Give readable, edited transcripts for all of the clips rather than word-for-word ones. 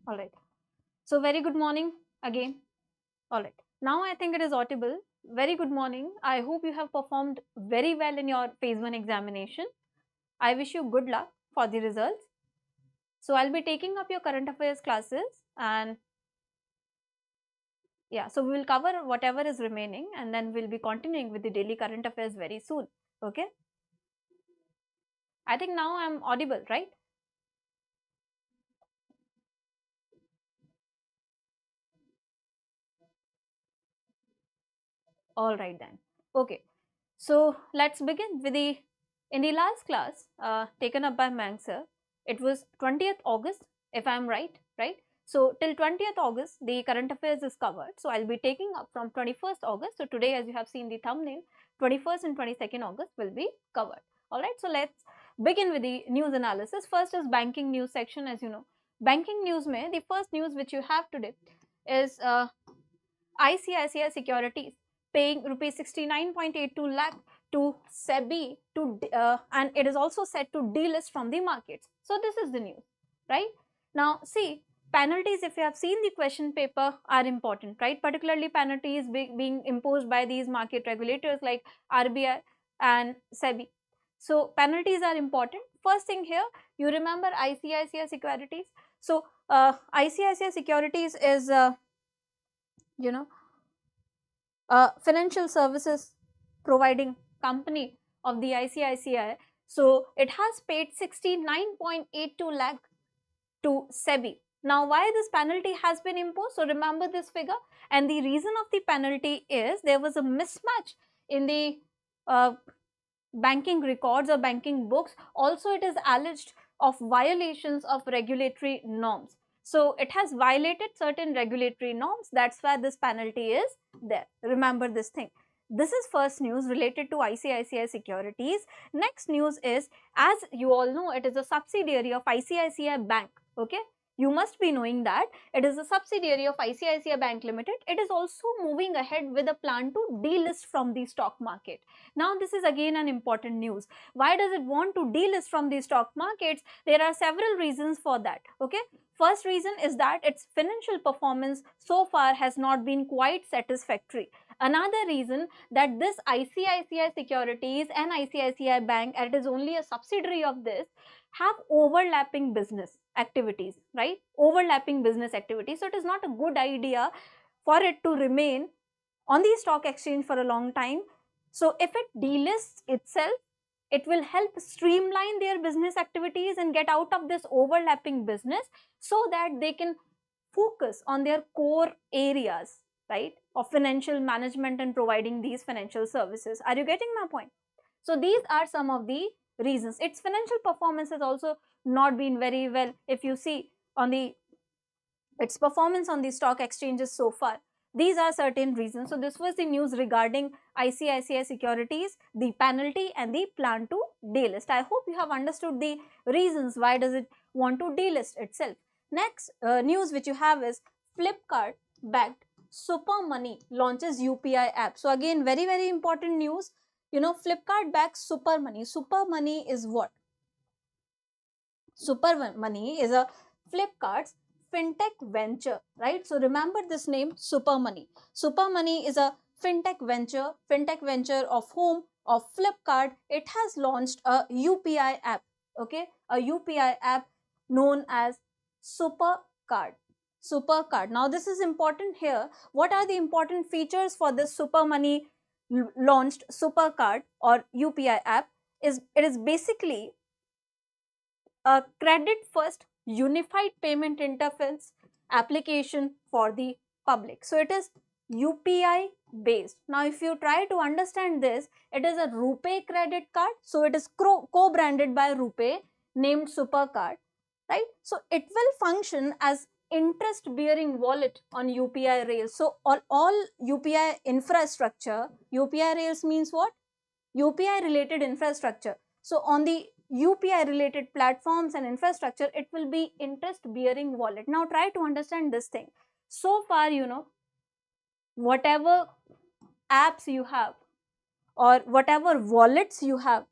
All right. So very good morning again. All right. Now I think it is audible. Very good morning. I hope you have performed very well in your phase 1 examination. I wish you good luck for the results. So I'll be taking up your current affairs classes, and yeah, so we will cover whatever is remaining, and then we'll be continuing with the daily current affairs very soon. Okay. I think now I'm audible, right? All right then. Okay. So let's begin with in the last class taken up by Mang sir, it was 20th August, if I'm right, right? So till 20th August, the current affairs is covered. So I'll be taking up from 21st August. So today, as you have seen the thumbnail, 21st and 22nd August will be covered. All right. So let's begin with the news analysis. First is banking news section. As you know, banking news mein, the first news which you have today is ICICI Securities paying rupees 69.82 lakh to SEBI and it is also set to delist from the markets. So this is the news, right? Now see, penalties, if you have seen the question paper, are important, right? Particularly penalties being imposed by these market regulators like RBI and SEBI. So penalties are important. First thing here, you remember ICICI Securities. So ICICI Securities is you know financial services providing company of the ICICI. So it has paid 69.82 lakh to SEBI. Now why this penalty has been imposed? So remember this figure, and the reason of the penalty is there was a mismatch in the banking records or banking books. Also it is alleged of violations of regulatory norms. So it has violated certain regulatory norms. That's why this penalty is there. Remember this thing. This is first news related to ICICI Securities. Next news is, as you all know, it is a subsidiary of ICICI Bank. Okay. You must be knowing that it is a subsidiary of ICICI Bank Limited. It is also moving ahead with a plan to delist from the stock market. Now this is again an important news. Why does it want to delist from the stock markets? There are several reasons for that. Okay. First reason is that its financial performance so far has not been quite satisfactory. Another reason that this ICICI Securities and ICICI Bank, and it is only a subsidiary of this, have overlapping business activities, right? Overlapping business activities. So it is not a good idea for it to remain on the stock exchange for a long time. So if it delists itself, it will help streamline their business activities and get out of this overlapping business so that they can focus on their core areas, right, of financial management and providing these financial services. Are you getting my point? So these are some of the reasons. Its financial performance has also not been very well. If you see on its performance on the stock exchanges so far, these are certain reasons. So this was the news regarding ICICI Securities, the penalty and the plan to delist. I hope you have understood the reasons why does it want to delist itself. Next news which you have is Flipkart backed Super Money launches UPI app. So again, very important news. You know, Flipkart backs Super Money. Super Money is what? Super Money is a Flipkart's fintech venture, right? So remember this name, Super Money. Super Money is a fintech venture of whom? Of Flipkart. It has launched a UPI app, okay? A UPI app known as Supercard. Supercard. Now this is important here. What are the important features for this Super Money launched Supercard or UPI app? It is basically a credit first unified payment interface application for the public. So it is UPI based. Now if you try to understand this, it is a RuPay credit card. So it is co-branded by RuPay, named Supercard, right? So it will function as interest bearing wallet on UPI rails. So all UPI infrastructure, UPI rails means what? UPI related infrastructure. So on the UPI related platforms and infrastructure, it will be interest bearing wallet. Now try to understand this thing. So far, you know, whatever apps you have or whatever wallets you have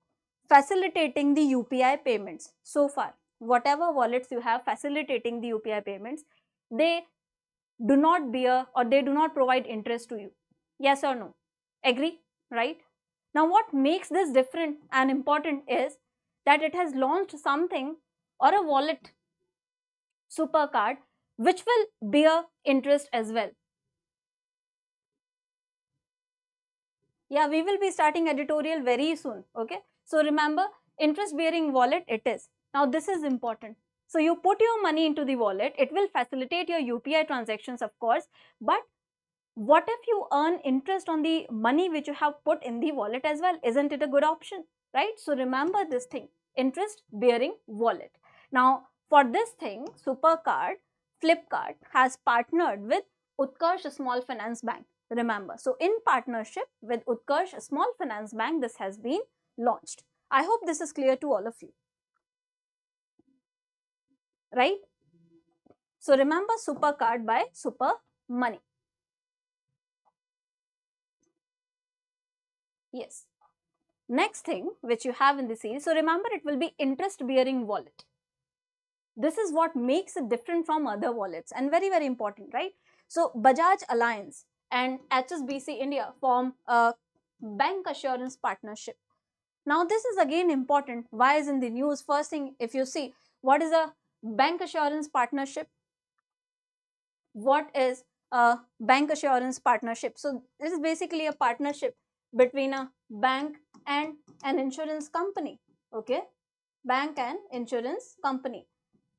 facilitating the UPI payments, so far, whatever wallets you have facilitating the UPI payments, they do not bear or they do not provide interest to you. Yes or no? Agree, right? Now what makes this different and important is that it has launched something or a wallet super card which will bear interest as well. Yeah, we will be starting editorial very soon. Okay, so remember, interest bearing wallet it is. Now this is important. So you put your money into the wallet, it will facilitate your UPI transactions of course, but what if you earn interest on the money which you have put in the wallet as well? Isn't it a good option, right? So remember this thing, interest bearing wallet. Now for this thing, Supercard Flipkart has partnered with Utkarsh Small Finance Bank. Remember, so in partnership with Utkarsh Small Finance Bank, this has been launched. I hope this is clear to all of you, right? So remember, Supercard by Super Money. Yes. Next thing which you have in the series, so remember it will be interest bearing wallet. This is what makes it different from other wallets and very, very important, right? So Bajaj Alliance and HSBC India form a bank assurance partnership. Now this is again important. Why is in the news? First thing, if you see, what is a bank assurance partnership? What is a bank assurance partnership? So this is basically a partnership between a bank and an insurance company. Okay, bank and insurance company.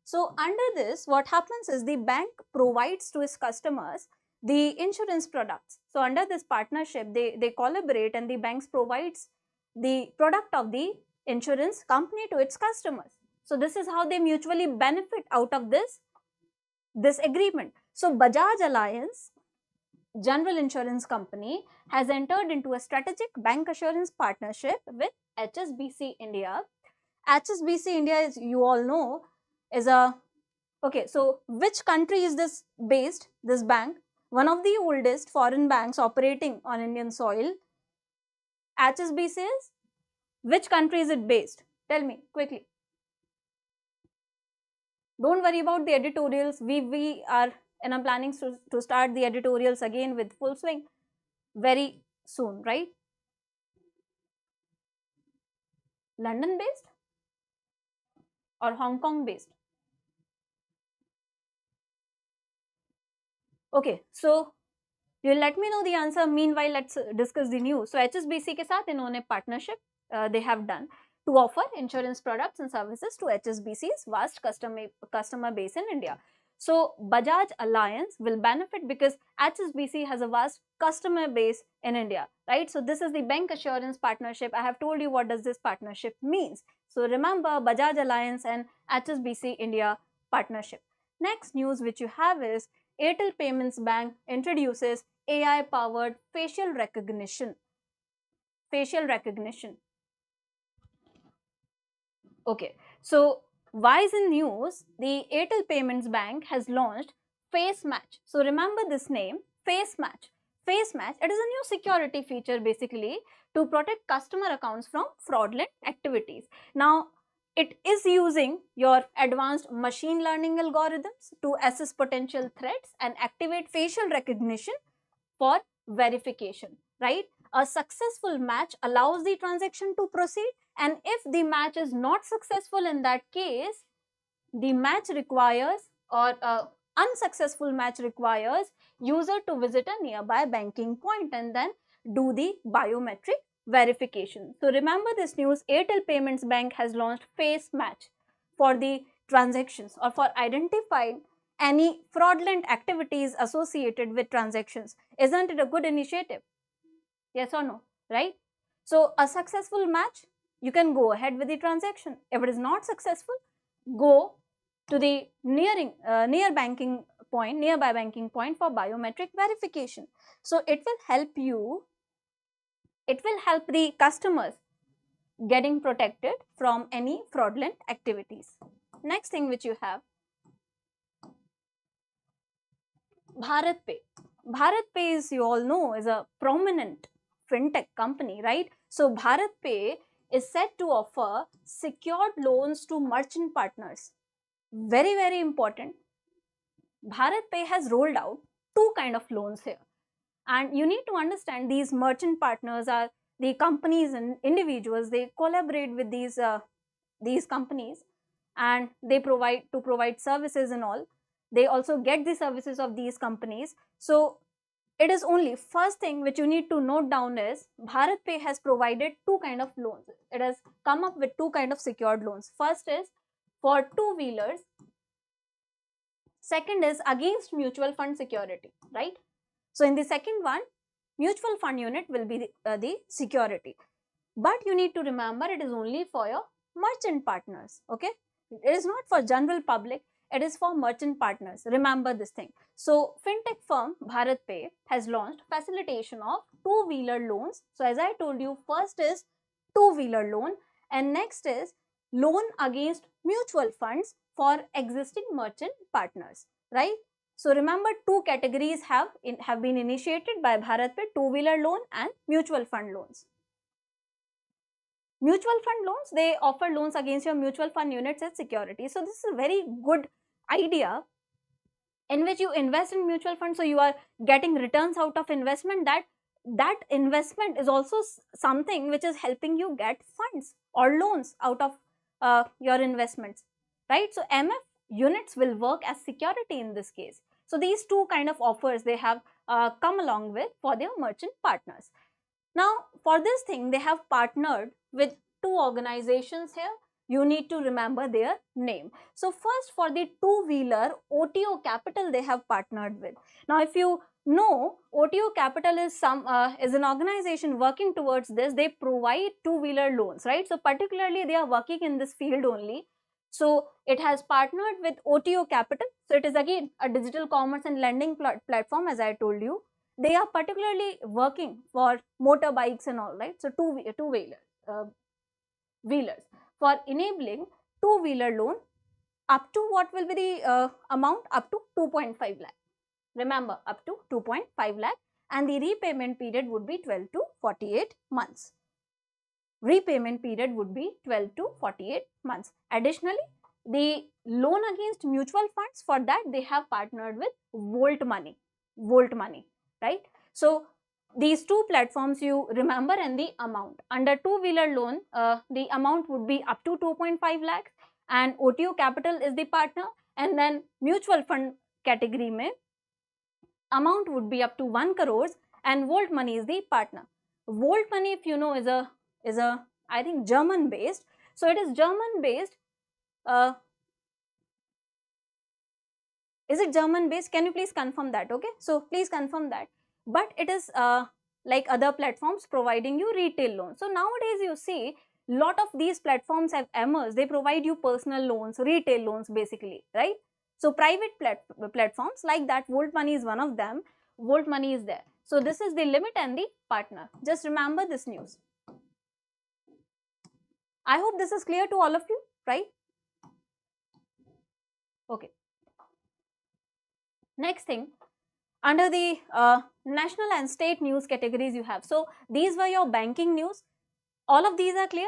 So under this, what happens is the bank provides to its customers the insurance products. So under this partnership, they collaborate and the banks provides the product of the insurance company to its customers. So this is how they mutually benefit out of this agreement. So Bajaj Alliance General Insurance Company has entered into a strategic bank assurance partnership with HSBC India. HSBC India, as you all know, is a, okay, so which country is this based, this bank? One of the oldest foreign banks operating on Indian soil. HSBC is, which country is it based? Tell me quickly. Don't worry about the editorials. We are in a planning to start the editorials again with full swing very soon, right? London based or Hong Kong based? Okay, so you let me know the answer. Meanwhile, let's discuss the news. So HSBC के साथ इन्होंने partnership they have done to offer insurance products and services to HSBC's vast customer base in India. So Bajaj Alliance will benefit because HSBC has a vast customer base in India, right? So this is the bank assurance partnership. I have told you what does this partnership means. So remember, Bajaj Alliance and HSBC India partnership. Next news which you have is Airtel Payments Bank introduces AI powered facial recognition. Facial recognition. Okay, so why is in news? The Airtel Payments Bank has launched Face Match. So remember this name, Face Match. Face Match, it is a new security feature basically to protect customer accounts from fraudulent activities. Now, it is using your advanced machine learning algorithms to assess potential threats and activate facial recognition for verification, right? A successful match allows the transaction to proceed, and if the match is not successful in that case, the match requires, or unsuccessful match requires user to visit a nearby banking point and then do the biometric verification. So remember this news, Airtel Payments Bank has launched Face Match for the transactions or for identifying any fraudulent activities associated with transactions. Isn't it a good initiative? Yes or no, right? So a successful match, you can go ahead with the transaction. If it is not successful, go to the nearby banking point for biometric verification. So it will help you, it will help the customers getting protected from any fraudulent activities. Next thing which you have, Bharat Pay. Bharat Pay, is, you all know, is a prominent fintech company, right? So Bharat Pay is set to offer secured loans to merchant partners. Very, very important. Bharat Pay has rolled out two kind of loans here. And you need to understand these merchant partners are the companies and individuals, they collaborate with these companies, and they provide services and all. They also get the services of these companies. So it is only first thing which you need to note down is Bharat Pay has provided two kind of loans. It has come up with two kind of secured loans. First is for two-wheelers. Second is against mutual fund security, right? So in the second one, mutual fund unit will be the security. But you need to remember it is only for your merchant partners, okay? It is not for general public, it is for merchant partners. Remember this thing. So fintech firm Bharat Pay has launched facilitation of two-wheeler loans. So as I told you, first is two-wheeler loan and next is loan against mutual funds for existing merchant partners, right? So remember, two categories have been initiated by Bharat Pay: two-wheeler loan and mutual fund loans. Mutual fund loans, they offer loans against your mutual fund units as security. So this is a very good idea in which you invest in mutual funds, so you are getting returns out of investment. That investment is also something which is helping you get funds or loans out of your investments, right? So MF units will work as security in this case. So these two kind of offers they have come along with for their merchant partners. Now for this thing they have partnered with two organizations here. You need to remember their name. So first, for the two-wheeler, OTO Capital they have partnered with. Now if you know, OTO Capital is an organization working towards this. They provide two-wheeler loans, right? So particularly they are working in this field only. So it has partnered with OTO Capital. So it is again a digital commerce and lending platform, as I told you. They are particularly working for motorbikes and all, right? So two-wheelers for enabling two-wheeler loan up to what will be the amount up to 2.5 lakh. Remember, up to 2.5 lakh, and the repayment period would be 12 to 48 months. Repayment period would be 12 to 48 months. Additionally, the loan against mutual funds, for that they have partnered with Volt Money, right? So these two platforms you remember, and the amount under two-wheeler loan, the amount would be up to 2.5 lakhs, and OTO Capital is the partner, and then mutual fund category mein amount would be up to 1 crores, and Volt Money is the partner. Volt Money, if you know, is a I think German based. So it is German based. Is it German based? Can you please confirm that? Okay, so please confirm that. But it is like other platforms providing you retail loans. So nowadays you see lot of these platforms have emerged. They provide you personal loans, retail loans basically, right? So private platforms like that, Volt Money is one of them. Volt Money is there. So this is the limit and the partner. Just remember this news. I hope this is clear to all of you, right? Okay. Next thing, under the national and state news categories you have. So these were your banking news. All of these are clear?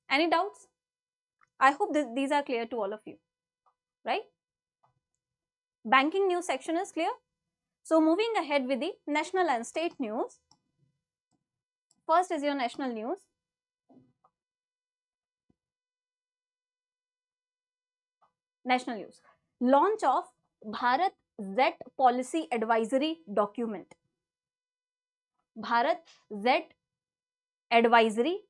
Any doubts? I hope these are clear to all of you, right? Banking news section is clear. So moving ahead with the national and state news. First is your national news. National news. Launch of Bharat Z Policy Advisory Document. Bharat Z Advisory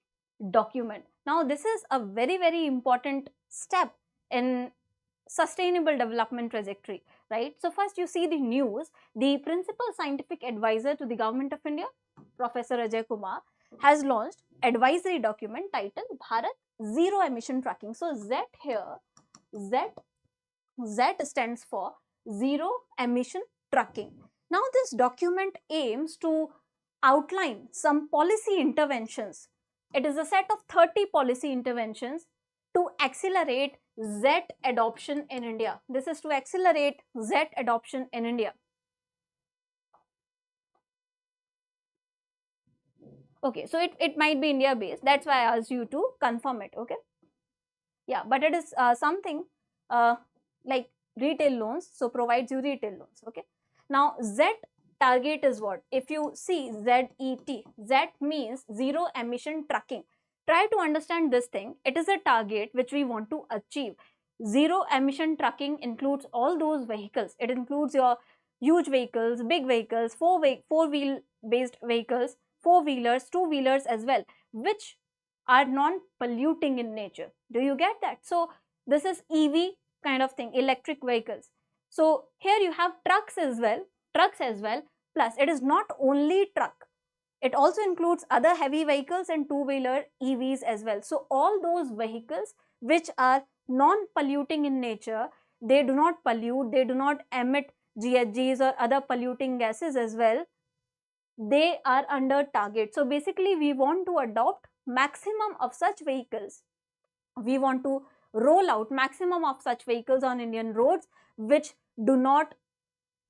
Document. Now this is a very, very important step in sustainable development trajectory, right? So first you see the news. The principal scientific advisor to the Government of India, Professor Ajay Kumar, has launched advisory document titled Bharat Zero Emission Trucking. So Z here, Z stands for Zero Emission Trucking. Now this document aims to outline some policy interventions. It is a set of 30 policy interventions to accelerate Z adoption in India. This is to accelerate Z adoption in India. Okay, so it might be India based. That's why I asked you to confirm it. Okay. Yeah, but it is something like retail loans, so provides you retail loans. Okay. Now Z target is what? If you see ZET, Z means zero emission trucking. Try to understand this thing. It is a target which we want to achieve. Zero emission trucking includes all those vehicles. It includes your huge vehicles, big vehicles, four-wheel based vehicles, four-wheelers, two-wheelers as well, which are non-polluting in nature. Do you get that? So this is EV kind of thing, electric vehicles. So here you have trucks as well, plus it is not only truck. It also includes other heavy vehicles and two-wheeler EVs as well. So all those vehicles which are non-polluting in nature, they do not pollute, they do not emit GHGs or other polluting gases as well, they are under target. So basically we want to adopt maximum of such vehicles. We want to roll out maximum of such vehicles on Indian roads which do not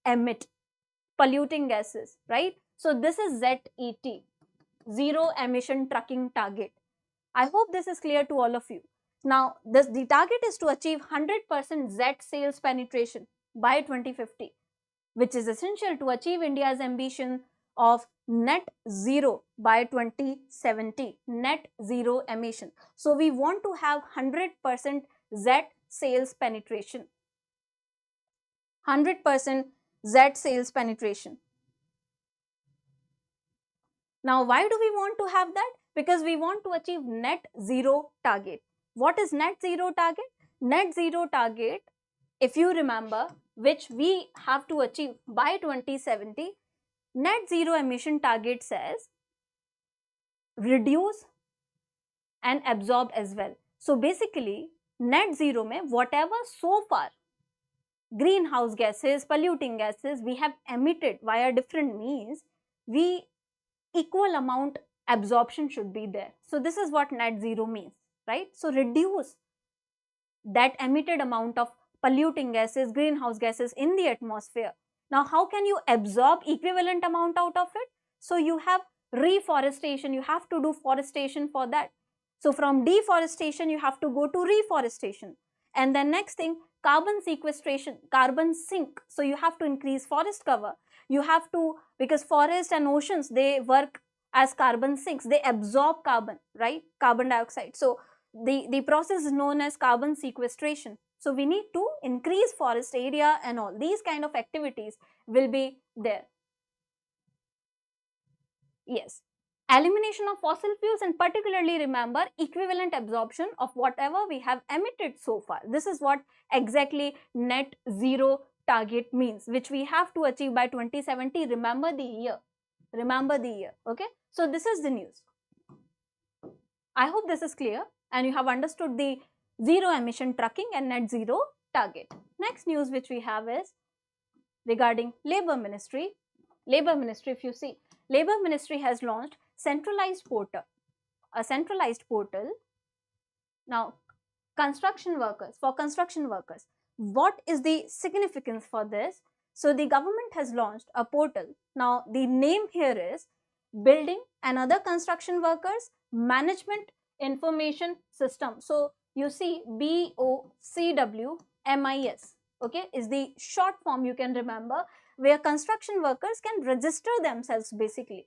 emit polluting gases, right? So this is ZET, zero emission trucking target. I hope this is clear to all of you. Now, the target is to achieve 100% ZET sales penetration by 2050, which is essential to achieve India's ambition of net zero by 2070, net zero emission. So we want to have 100% ZET sales penetration. 100% ZET sales penetration. Now, why do we want to have that? Because we want to achieve net zero target. What is net zero target? Net zero target, if you remember, which we have to achieve by 2070, net zero emission target says reduce and absorb as well. So basically, net zero mein whatever so far greenhouse gases, polluting gases we have emitted via different means, we equal amount absorption should be there. So this is what net zero means, right? So reduce that emitted amount of polluting gases, greenhouse gases in the atmosphere. Now, how can you absorb equivalent amount out of it? So you have reforestation, you have to do forestation for that. So from deforestation, you have to go to reforestation. And then next thing, carbon sequestration, carbon sink. So you have to increase forest cover. You have to, because forests and oceans, they work as carbon sinks. They absorb carbon, right? Carbon dioxide. So the process is known as carbon sequestration. So we need to increase forest area and all these kind of activities will be there. Yes. Elimination of fossil fuels, and particularly remember equivalent absorption of whatever we have emitted so far. This is what exactly net zero target means, which we have to achieve by 2070. Remember the year. Remember the year. Okay. So this is the news. I hope this is clear and you have understood the zero emission trucking and net zero target. Next news which we have is regarding Labour Ministry. Labour Ministry, if you see, Labour Ministry has launched centralized portal, a centralized portal. Now, construction workers, for construction workers, what is the significance for this? So the government has launched a portal. Now, the name here is Building and Other Construction Workers Management Information System. So you see BOCWMIS, okay, is the short form you can remember, where construction workers can register themselves basically.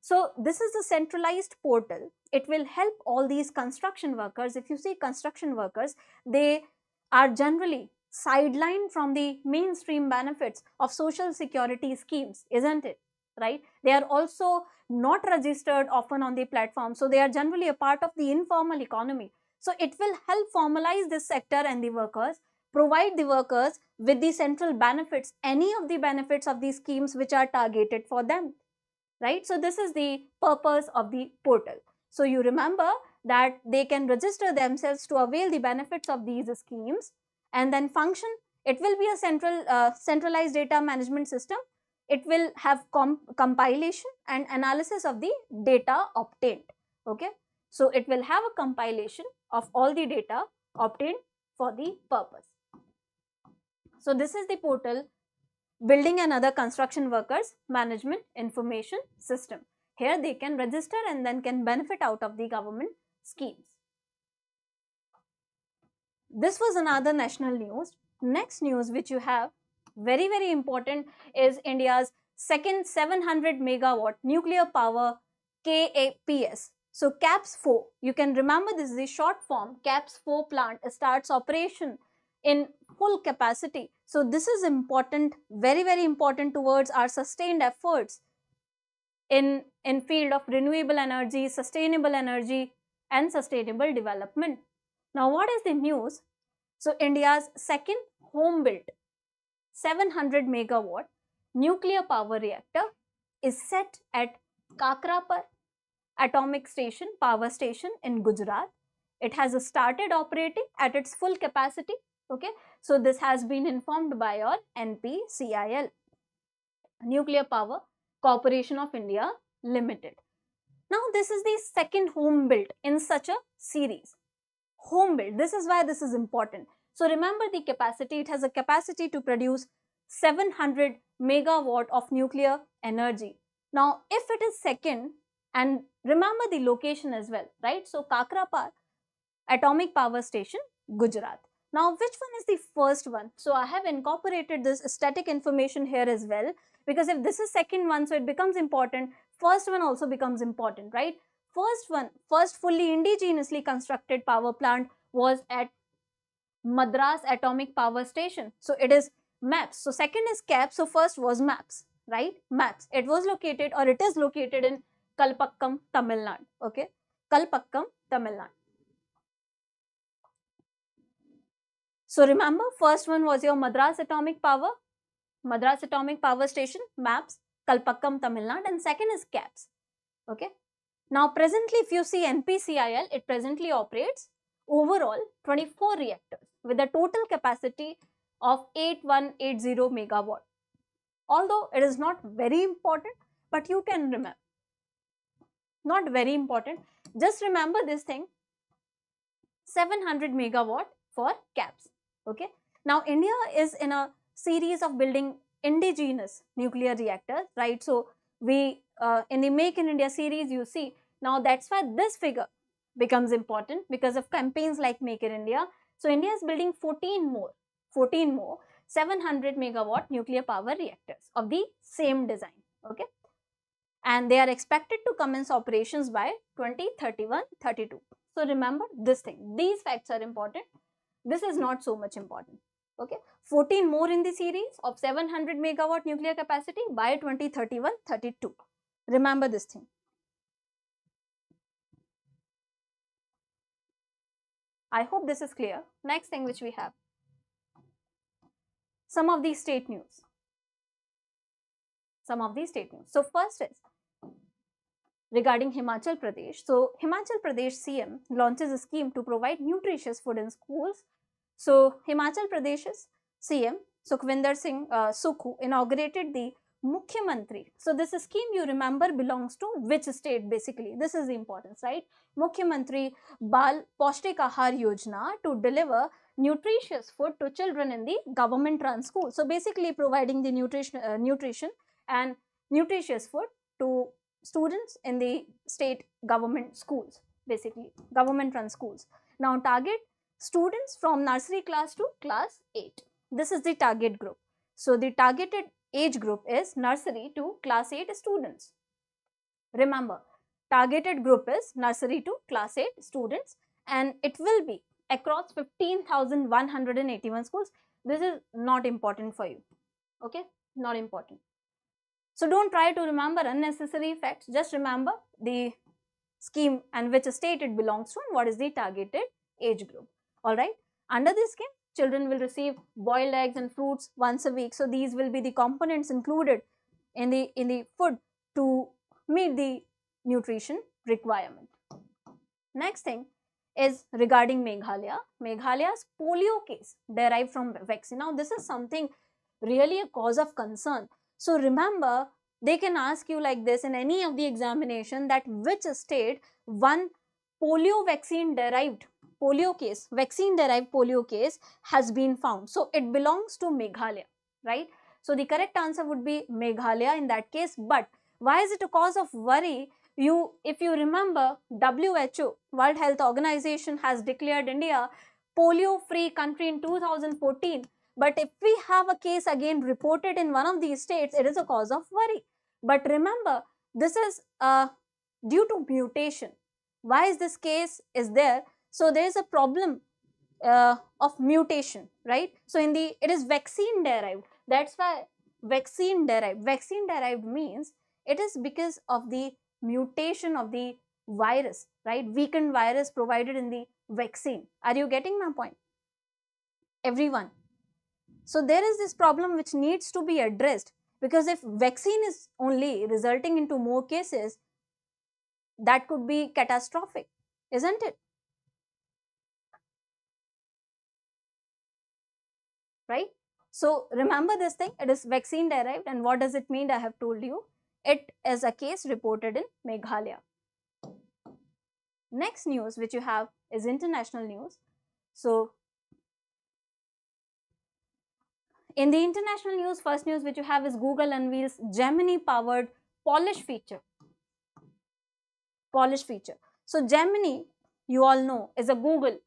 So this is the centralized portal. It will help all these construction workers. If you see construction workers, they are generally sidelined from the mainstream benefits of social security schemes, isn't it? Right? They are also not registered often on the platform. So they are generally a part of the informal economy. So it will help formalize this sector and the workers, provide the workers with the central benefits, any of the benefits of these schemes which are targeted for them. Right? So this is the purpose of the portal. So you remember that they can register themselves to avail the benefits of these schemes and then function. It will be a centralized data management system. It will have compilation and analysis of the data obtained. Okay. So it will have a compilation of all the data obtained for the purpose. So this is the portal, Building and Other Construction Workers Management Information System. Here they can register and then can benefit out of the government schemes. This was another national news. Next news which you have, very, very important, is India's second 700 megawatt nuclear power KAPS. So CAPS 4, you can remember this is the short form. CAPS 4 plant starts operation in full capacity. So this is important, very, very important towards our sustained efforts in field of renewable energy, sustainable energy and sustainable development. Now what is the news? So India's second home built 700 megawatt nuclear power reactor is set at Kakrapar Atomic Station, Power Station in Gujarat. It has started operating at its full capacity. Okay, so this has been informed by your NPCIL, Nuclear Power Corporation of India Limited. Now this is the second home built in such a series. Home built, this is why this is important. So remember the capacity, it has a capacity to produce 700 megawatt of nuclear energy. Now if it is second, and remember the location as well, right? So Kakrapar Atomic Power Station, Gujarat. Now which one is the first one? So I have incorporated this static information here as well, because if this is second one, so it becomes important, first one also becomes important, right? First fully indigenously constructed power plant was at Madras Atomic Power Station. So it is MAPS. So second is CAP. So first was MAPS, right? MAPS. It was located, or it is located in Kalpakkam, Tamil Nadu. Okay, Kalpakkam, Tamil Nadu. So remember, first one was your Madras Atomic Power Station, MAPS, Kalpakkam, Tamil Nadu, and second is CAPS. Okay. Now presently, if you see NPCIL, it presently operates overall 24 reactors with a total capacity of 8180 megawatt. Although it is not very important, but you can remember. Not very important. Just remember this thing, 700 megawatt for CAPS. Okay. Now India is in a series of building indigenous nuclear reactors, right? So we in the Make in India series, you see, now that's why this figure becomes important, because of campaigns like Make in India. So India is building 14 more 700 megawatt nuclear power reactors of the same design. Okay, and they are expected to commence operations by 2031-32. So remember this thing, these facts are important. This is not so much important. Okay, 14 more in the series of 700 megawatt nuclear capacity by 2031-32. Remember this thing. I hope this is clear. Next thing which we have, some of these state news. So first is regarding Himachal Pradesh. So Himachal Pradesh CM launches a scheme to provide nutritious food in schools. So Himachal Pradesh's CM Sukhvinder Singh Sukhu inaugurated the Mukhyamantri. So this scheme, you remember, belongs to which state basically? This is the importance, right? Mukhyamantri Bal Paushtik Ahar Yojana, to deliver nutritious food to children in the government run school. So basically providing the nutrition and nutritious food to students in the state government schools, basically government run schools. Now target students from nursery class to class 8. This is the target group. So the targeted age group is nursery to class 8 students. Remember, targeted group is nursery to class 8 students, and it will be across 15,181 schools. This is not important for you. Okay, not important. So don't try to remember unnecessary facts. Just remember the scheme and which state it belongs to and what is the targeted age group. Alright. Under this scheme, children will receive boiled eggs and fruits once a week. So these will be the components included in the food to meet the nutrition requirement. Next thing is regarding Meghalaya. Meghalaya's polio case derived from vaccine. Now this is something really a cause of concern. So remember, they can ask you like this in any of the examination, that which state one polio vaccine derived vaccine derived polio case has been found. So it belongs to Meghalaya, right? So the correct answer would be Meghalaya in that case. But why is it a cause of worry? If you remember, WHO, World Health Organization, has declared India polio free country in 2014, But if we have a case again reported in one of these states, it is a cause of worry. But remember, this is due to mutation. Why is this case is there? So there is a problem of mutation, right? So it is vaccine derived. That's why vaccine derived. Vaccine derived means it is because of the mutation of the virus, right? Weakened virus provided in the vaccine. Are you getting my point? Everyone. So there is this problem which needs to be addressed, because if vaccine is only resulting into more cases, that could be catastrophic, isn't it? Right? So remember this thing, it is vaccine derived, and what does it mean? I have told you. It is a case reported in Meghalaya. Next news which you have is international news. So in the international news, first news which you have is Google unveils Gemini powered polish feature. Polish feature. So Gemini, you all know, is a Google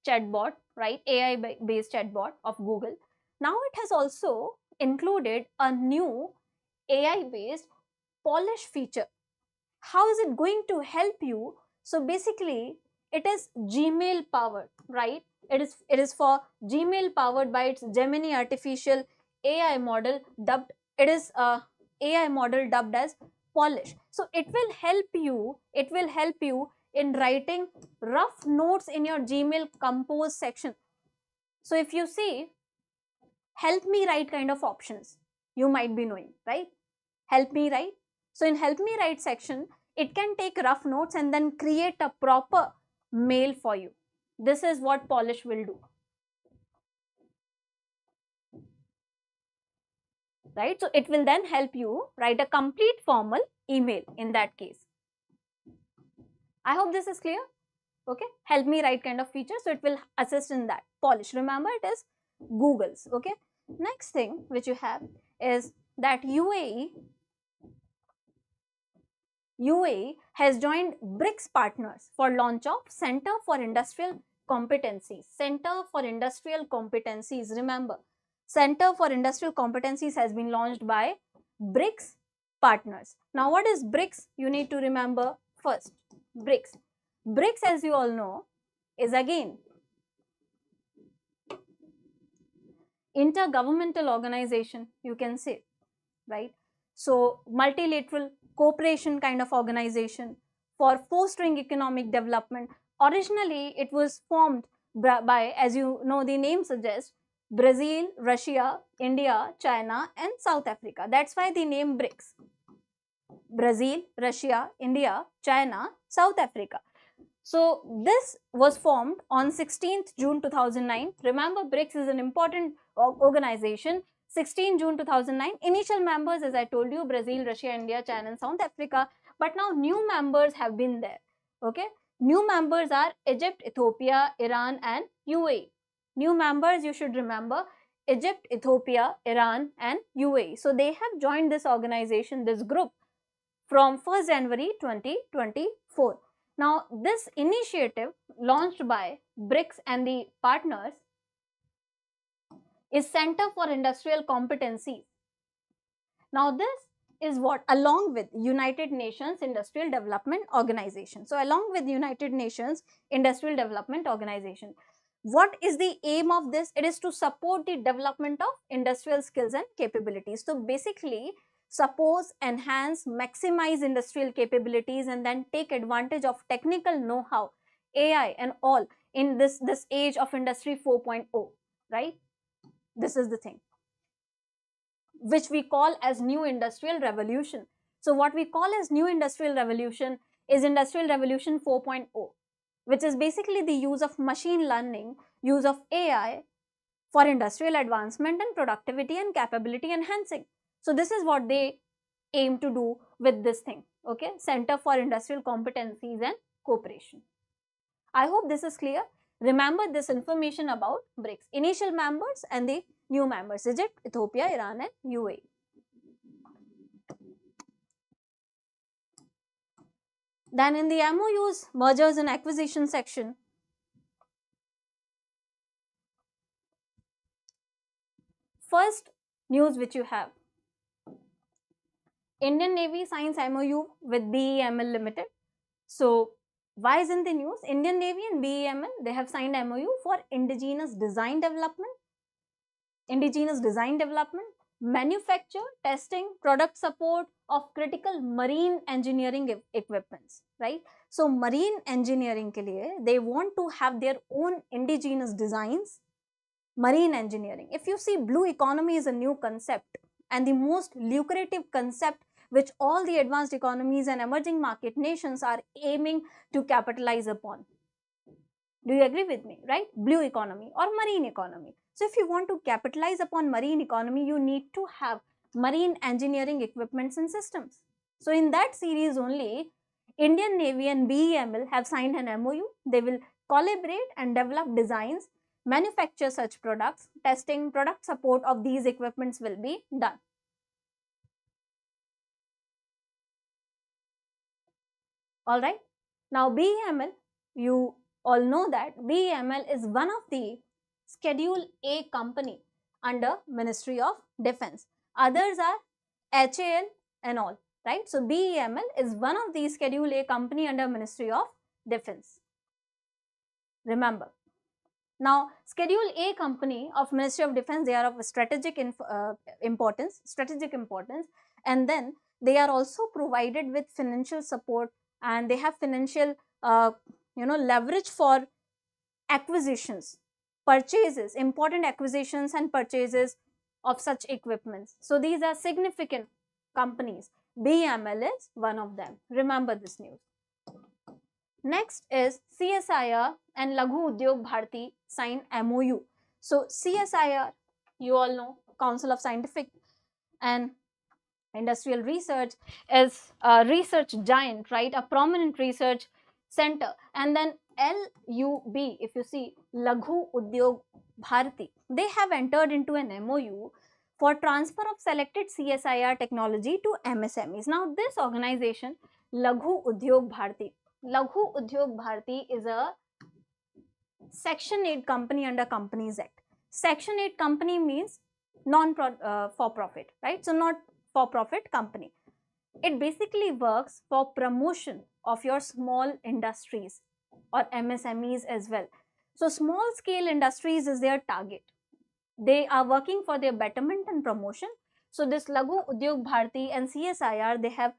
chatbot, right? AI based chatbot of Google. Now it has also included a new AI based polish feature. How is it going to help you? So basically it is Gmail powered, right? It is for Gmail powered by its Gemini artificial AI model dubbed, it is a AI model dubbed as polish. So it will help you in writing rough notes in your Gmail compose section. So if you see help me write kind of options, you might be knowing, right? Help me write. So in help me write section, it can take rough notes and then create a proper mail for you. This is what polish will do. Right? So it will then help you write a complete formal email in that case. I hope this is clear. Okay, help me write kind of feature, so it will assist in that. Polish, remember, it is Google's. Okay, next thing which you have is that UAE has joined BRICS partners for launch of Center for Industrial Competencies. Center for Industrial Competencies, remember, Center for Industrial Competencies has been launched by BRICS partners. Now what is BRICS? You need to remember first. BRICS. BRICS, as you all know, is again intergovernmental organization, you can say, right? So multilateral cooperation kind of organization for fostering economic development. Originally it was formed by, as you know, the name suggests, Brazil, Russia, India, China and South Africa. That's why the name BRICS. Brazil, Russia, India, China, South Africa. So this was formed on 16th June 2009. Remember, BRICS is an important organization. 16 June 2009. Initial members, as I told you, Brazil, Russia, India, China and South Africa. But now new members have been there. Okay. New members are Egypt, Ethiopia, Iran and UAE. New members, you should remember, Egypt, Ethiopia, Iran and UAE. So they have joined this organization, this group, from 1st January 2024. Now, this initiative launched by BRICS and the partners is Center for Industrial Competencies. Now, this is what, along with United Nations Industrial Development Organization. So, along with United Nations Industrial Development Organization, what is the aim of this? It is to support the development of industrial skills and capabilities. So, basically, suppose, enhance, maximize industrial capabilities and then take advantage of technical know-how, AI and all in this age of Industry 4.0, right? This is the thing which we call as new industrial revolution. So what we call as new industrial revolution is Industrial Revolution 4.0, which is basically the use of machine learning, use of AI for industrial advancement and productivity and capability enhancing. So this is what they aim to do with this thing, okay? Center for Industrial Competencies and Cooperation. I hope this is clear. Remember this information about BRICS, initial members and the new members, Egypt, Ethiopia, Iran and UAE. Then in the MOUs, mergers and acquisition section, first news which you have, Indian Navy signs MOU with BEML Limited. So why isn't the news? Indian Navy and BEML, they have signed MOU for indigenous design development, manufacture, testing, product support of critical marine engineering equipments, right? So marine engineering ke liye, they want to have their own indigenous designs. Marine engineering, if you see, blue economy is a new concept and the most lucrative concept which all the advanced economies and emerging market nations are aiming to capitalize upon. Do you agree with me, right? Blue economy or marine economy. So if you want to capitalize upon marine economy, you need to have marine engineering equipments and systems. So in that series only, Indian Navy and BEML have signed an MOU. They will collaborate and develop designs, manufacture such products, testing, product support of these equipments will be done. All right. Now BEML, you all know that BEML is one of the Schedule A company under Ministry of Defense. Others are HAL and all, right? So BEML is one of the Schedule A company under Ministry of Defense. Remember. Now, Schedule A company of Ministry of Defense, they are of strategic importance, and then they are also provided with financial support, and they have financial, leverage for acquisitions, purchases, important acquisitions and purchases of such equipments. So these are significant companies. BEML is one of them. Remember this news. Next is CSIR and Laghu Udyog Bharti sign MOU. So CSIR, you all know, Council of Scientific and Industrial Research, is a research giant, right? A prominent research center. And then LUB, if you see, Laghu Udyog Bharti, they have entered into an MOU for transfer of selected CSIR technology to MSMEs. Now this organization, Laghu Udyog Bharti is a Section 8 company under Companies Act. Section 8 company means non-for-profit, right? So not for-profit company. It basically works for promotion of your small industries or MSMEs as well. So small scale industries is their target. They are working for their betterment and promotion. So this Laghu Udyog Bharti and CSIR, they have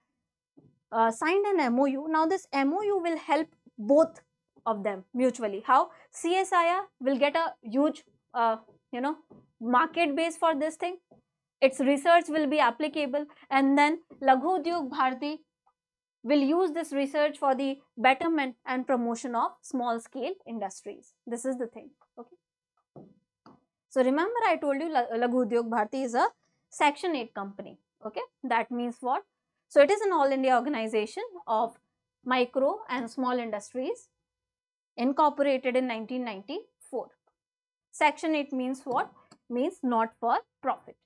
signed an MOU. Now this MOU will help both of them mutually. How? CSIR will get a huge market base for this thing. Its research will be applicable, and then Laghu Udyog Bharti will use this research for the betterment and promotion of small scale industries. This is the thing. Okay. So remember, I told you Laghu Udyog Bharti is a Section 8 company. Okay. That means what? So it is an all India organization of micro and small industries, incorporated in 1994. Section 8 means what? Means not for profit.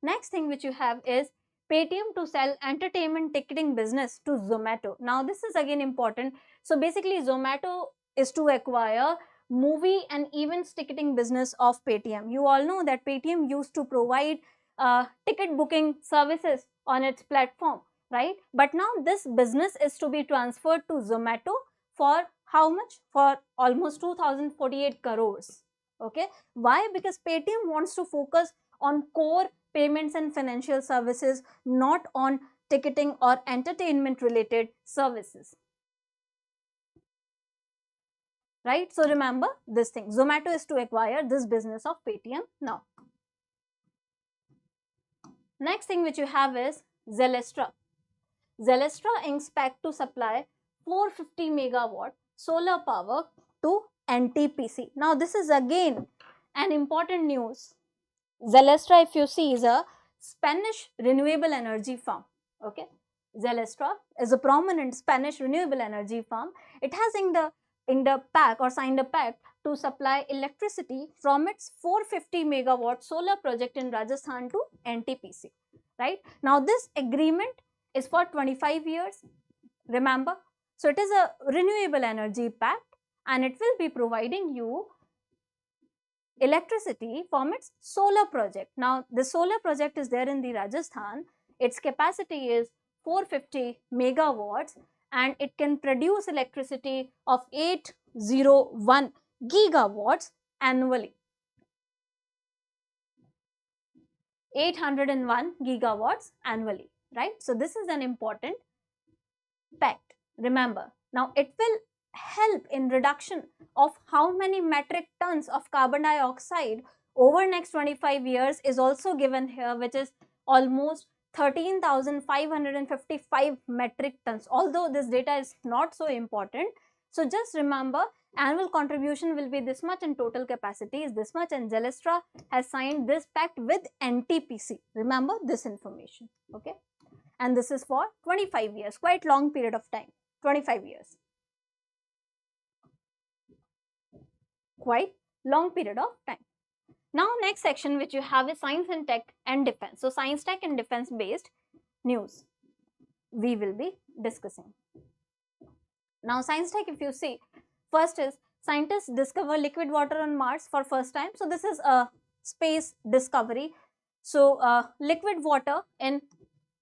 Next thing which you have is Paytm to sell entertainment ticketing business to Zomato. Now this is again important. So basically Zomato is to acquire movie and events ticketing business of Paytm. You all know that Paytm used to provide ticket booking services on its platform, right? But now this business is to be transferred to Zomato for how much? For almost 2048 crores. Okay. Why? Because Paytm wants to focus on core payments and financial services, not on ticketing or entertainment related services. Right? So remember this thing. Zomato is to acquire this business of Paytm now. Next thing which you have is Zelestra. Zelestra expects to supply 450 megawatt solar power to NTPC. Now this is again an important news. Zelestra, if you see, is a Spanish renewable energy firm. Okay, Zelestra is a prominent Spanish renewable energy firm. It has in the pact or signed a pact to supply electricity from its 450 megawatt solar project in Rajasthan to NTPC. Right now, this agreement is for 25 years. Remember, so it is a renewable energy pact, and it will be providing you electricity from its solar project. Now, the solar project is there in the Rajasthan. Its capacity is 450 megawatts and it can produce electricity of 801 gigawatts annually. 801 gigawatts annually, right? So, this is an important fact. Remember, now it will help in reduction of how many metric tons of carbon dioxide over next 25 years is also given here, which is almost 13,555 metric tons, although this data is not so important. So just remember, annual contribution will be this much and total capacity is this much, and Zelstra has signed this pact with NTPC. Remember this information, okay? And this is for 25 years, quite long period of time, 25 years. Quite long period of time. Now, next section which you have is science and tech and defense. So, science, tech and defense based news we will be discussing. Now, science tech, if you see, first is scientists discover liquid water on Mars for first time. So, this is a space discovery. So, liquid water in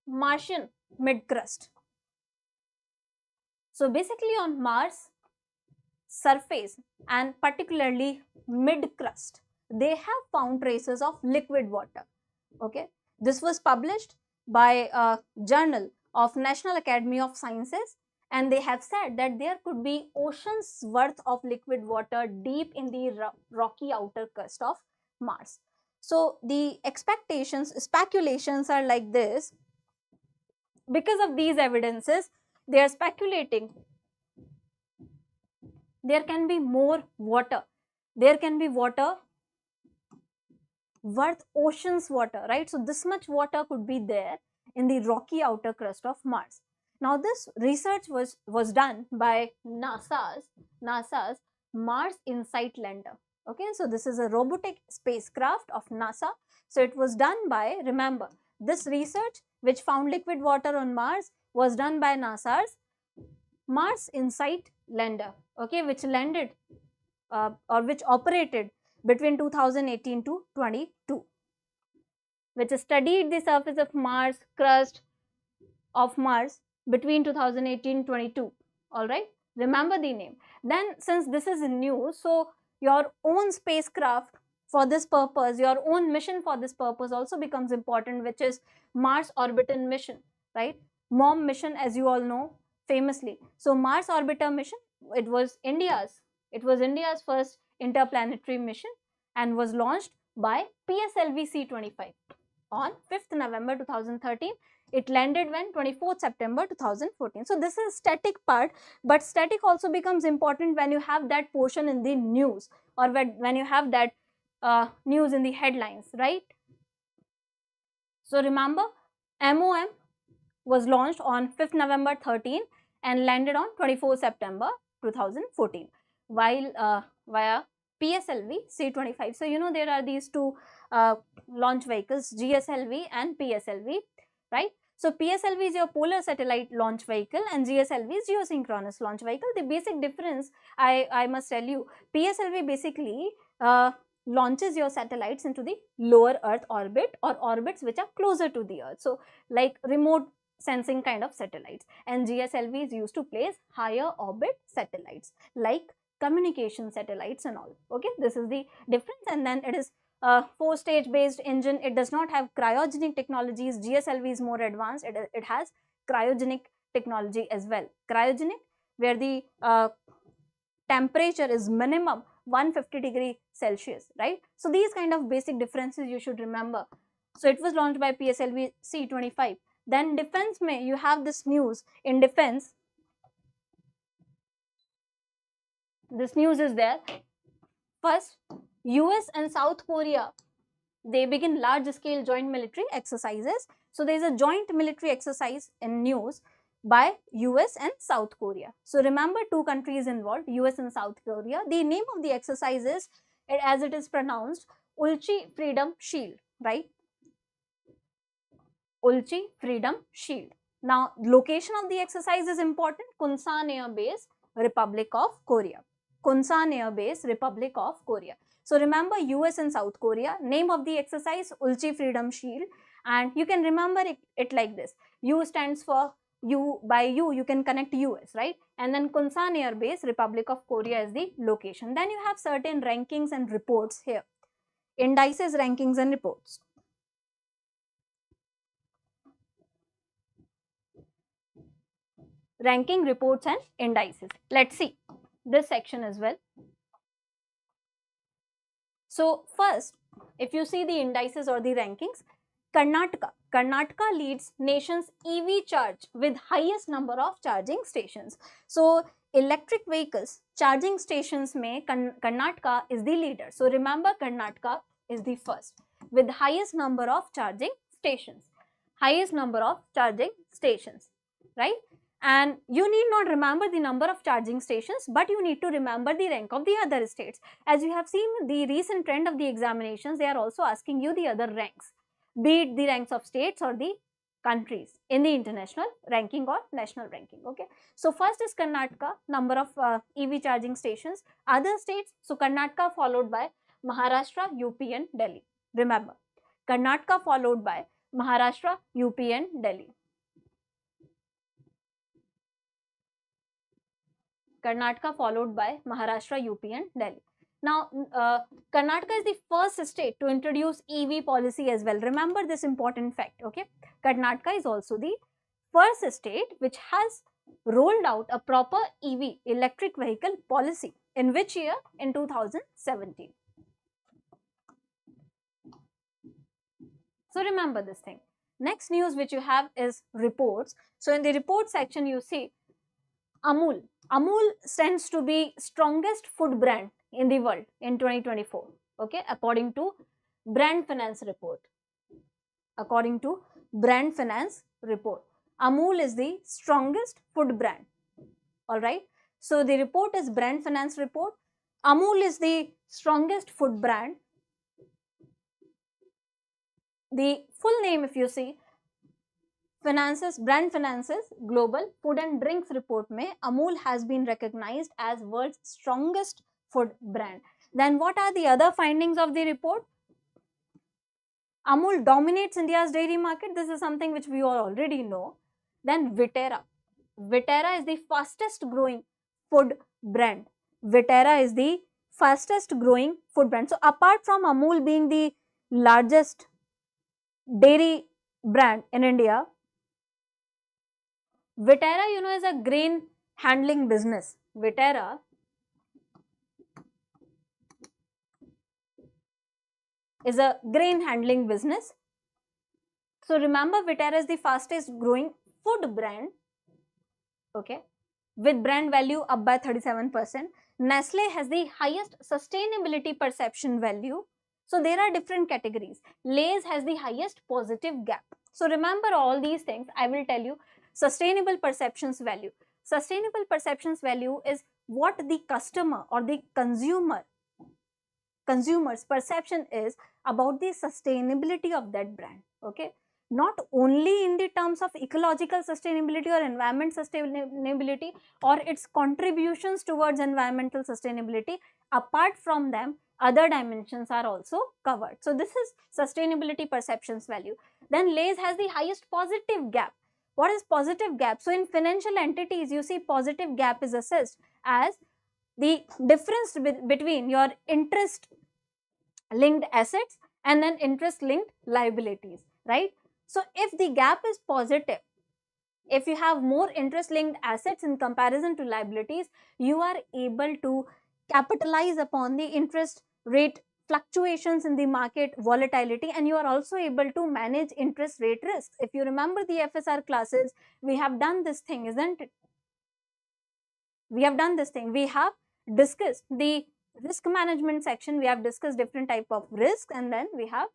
Martian mid-crust. So, basically on Mars surface and particularly mid-crust, they have found traces of liquid water, okay? This was published by a journal of National Academy of Sciences, and they have said that there could be oceans worth of liquid water deep in the rocky outer crust of Mars. So, the speculations are like this. Because of these evidences, they are speculating there can be more water. There can be water worth oceans water, right? So, this much water could be there in the rocky outer crust of Mars. Now, this research was done by NASA's Mars Insight Lander. Okay, so this is a robotic spacecraft of NASA. So, it was done by, remember, this research which found liquid water on Mars was done by NASA's Mars Insight Lander, okay, which landed or which operated between 2018 to 22, which studied the surface of Mars, crust of Mars between 2018-22. All right, remember the name. Then, since this is new, so your own spacecraft for this purpose, your own mission for this purpose also becomes important, which is Mars Orbiter mission, right? MOM mission, as you all know famously. So, Mars Orbiter mission, it was India's first interplanetary mission and was launched by PSLV C-25 on 5th November 2013. It landed when 24th September 2014. So, this is static part, but static also becomes important when you have that portion in the news, or when you have that news in the headlines, right? So, remember, MOM was launched on 5th November 13 and landed on 24th September 2014 while via PSLV C-25. So, you know, there are these two launch vehicles, GSLV and PSLV, right? So, PSLV is your polar satellite launch vehicle and GSLV is geosynchronous launch vehicle. The basic difference, I must tell you, PSLV basically launches your satellites into the lower Earth orbit or orbits which are closer to the Earth. So, like remote sensing kind of satellites, and GSLV is used to place higher orbit satellites like communication satellites and all. Okay, this is the difference. And then it is a 4-stage based engine. It does not have cryogenic technologies. GSLV is more advanced. It has cryogenic technology as well. Cryogenic, where the temperature is minimum 150 degree Celsius, right? So, these kind of basic differences you should remember. So, it was launched by PSLV C-25. Then defense may, you have this news in defense. This news is there. First, US and South Korea, they begin large scale joint military exercises. So, there is a joint military exercise in news by US and South Korea. So, remember, two countries involved, US and South Korea. The name of the exercise is, as it is pronounced, Ulchi Freedom Shield, right? Ulchi Freedom Shield. Now, location of the exercise is important. Kunsan Air Base, Republic of Korea. Kunsan Air Base, Republic of Korea. So remember US and South Korea. Name of the exercise, Ulchi Freedom Shield, and you can remember it like this. U stands for U. By U, you can connect US, right? And then Kunsan Air Base, Republic of Korea is the location. Then you have certain rankings and reports here. Indices, rankings and reports. Ranking, reports and indices. Let's see this section as well. So first, if you see the indices or the rankings, Karnataka leads nation's EV charge with highest number of charging stations. So electric vehicles charging stations mein Karnataka is the leader. So remember, Karnataka is the first with highest number of charging stations. Highest number of charging stations, right? And you need not remember the number of charging stations, but you need to remember the rank of the other states. As you have seen the recent trend of the examinations, they are also asking you the other ranks, be it the ranks of states or the countries in the international ranking or national ranking. Okay, so first is Karnataka, number of EV charging stations. Other states, so Karnataka followed by Maharashtra, UP and Delhi. Remember, Karnataka followed by Maharashtra, UP and Delhi. Karnataka followed by Maharashtra, UP and Delhi. Now, Karnataka is the first state to introduce EV policy as well. Remember this important fact, okay? Karnataka is also the first state which has rolled out a proper EV, electric vehicle policy. In which year? In 2017. So remember this thing. Next news which you have is reports. So in the report section, you see Amul. Amul stands to be strongest food brand in the world in 2024, okay, according to Brand Finance report. According to Brand Finance report, Amul is the strongest food brand. All right. So the report is Brand Finance report. Amul is the strongest food brand. The full name, if you see, Brand Finance's Global Food and Drinks report mein Amul has been recognized as world's strongest food brand. Then what are the other findings of the report? Amul dominates India's dairy market. This is something which we all already know. Then Viterra. Viterra is the fastest growing food brand. Viterra is the fastest growing food brand. So apart from Amul being the largest dairy brand in India, Viterra, you know, is a grain handling business. Viterra is a grain handling business. So remember, Viterra is the fastest growing food brand, okay, with brand value up by 37%. Nestle has the highest sustainability perception value. So there are different categories. Lay's has the highest positive gap. So remember all these things. I will tell you. Sustainable perceptions value. Sustainable perceptions value is what the customer or the consumer's perception is about the sustainability of that brand. Okay, not only in the terms of ecological sustainability or environment sustainability or its contributions towards environmental sustainability. Apart from them, other dimensions are also covered. So this is sustainability perceptions value. Then Lay's has the highest positive gap. What is positive gap? So in financial entities, you see positive gap is assessed as the difference between your interest linked assets and then interest linked liabilities, right? So if the gap is positive, if you have more interest linked assets in comparison to liabilities, you are able to capitalize upon the interest rate fluctuations in the market volatility, and you are also able to manage interest rate risks. If you remember the FSR classes, we have done this thing, isn't it? We have done this thing. We have discussed the risk management section. We have discussed different type of risks, and then we have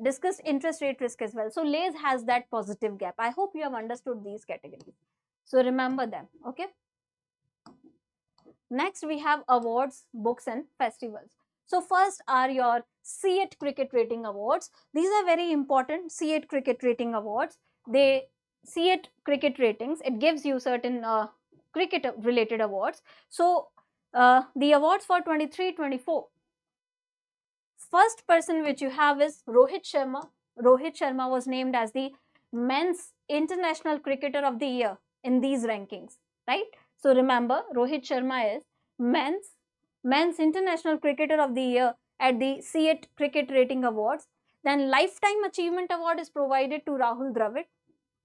discussed interest rate risk as well. So Lay's has that positive gap. I hope you have understood these categories. So remember them, okay? Next, we have awards, books and festivals. So first are your C8 Cricket Rating Awards. These are very important. C8 Cricket Rating Awards. They C8 Cricket Ratings. It gives you certain cricket related awards. So the awards for 23-24, first person which you have is Rohit Sharma. Rohit Sharma was named as the men's international cricketer of the year in these rankings, right? So remember, Rohit Sharma is men's international cricketer of the year at the C8 Cricket Rating Awards. Then Lifetime Achievement Award is provided to Rahul Dravid.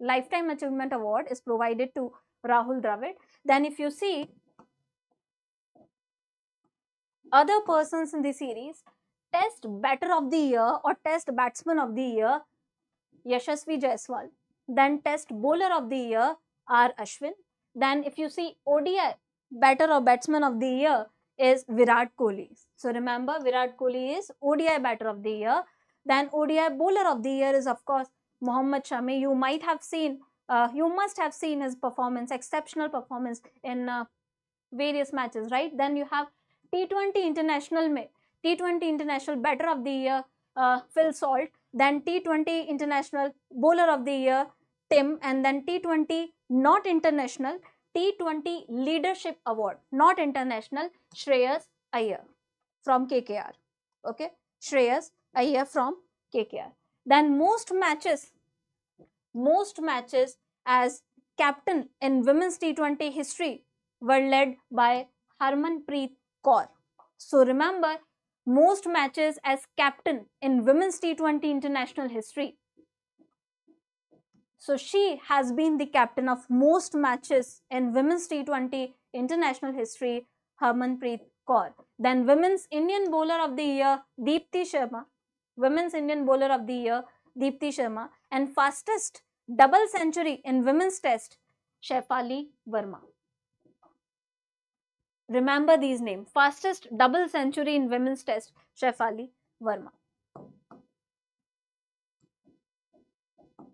Lifetime Achievement Award is provided to Rahul Dravid. Then if you see other persons in the series, Test Batter of the Year or Test Batsman of the Year, Yashasvi Jaiswal. Then Test Bowler of the Year, R. Ashwin. Then if you see ODI Batter or Batsman of the Year is Virat Kohli. So remember, Virat Kohli is ODI Batter of the Year. Then ODI Bowler of the Year is of course Mohammad Shami. You might have seen, you must have seen his performance, exceptional performance in various matches, right? Then you have T20 International Batter of the Year, Phil Salt. Then T20 International Bowler of the Year, Tim. And then T20 Not International, T20 Leadership Award, Not International, Shreyas Iyer from KKR. Okay, Shreyas Iyer from KKR. Then most matches as captain in women's T20 history were led by Harmanpreet Kaur. So remember, most matches as captain in women's T20 international history. So she has been the captain of most matches in women's T20 international history, Harmanpreet Kaur. Then women's Indian bowler of the year, Deepti Sharma. Women's Indian bowler of the year, Deepti Sharma. And fastest double century in women's test, Shefali Verma. Remember these names. Fastest double century in women's test, Shefali Verma.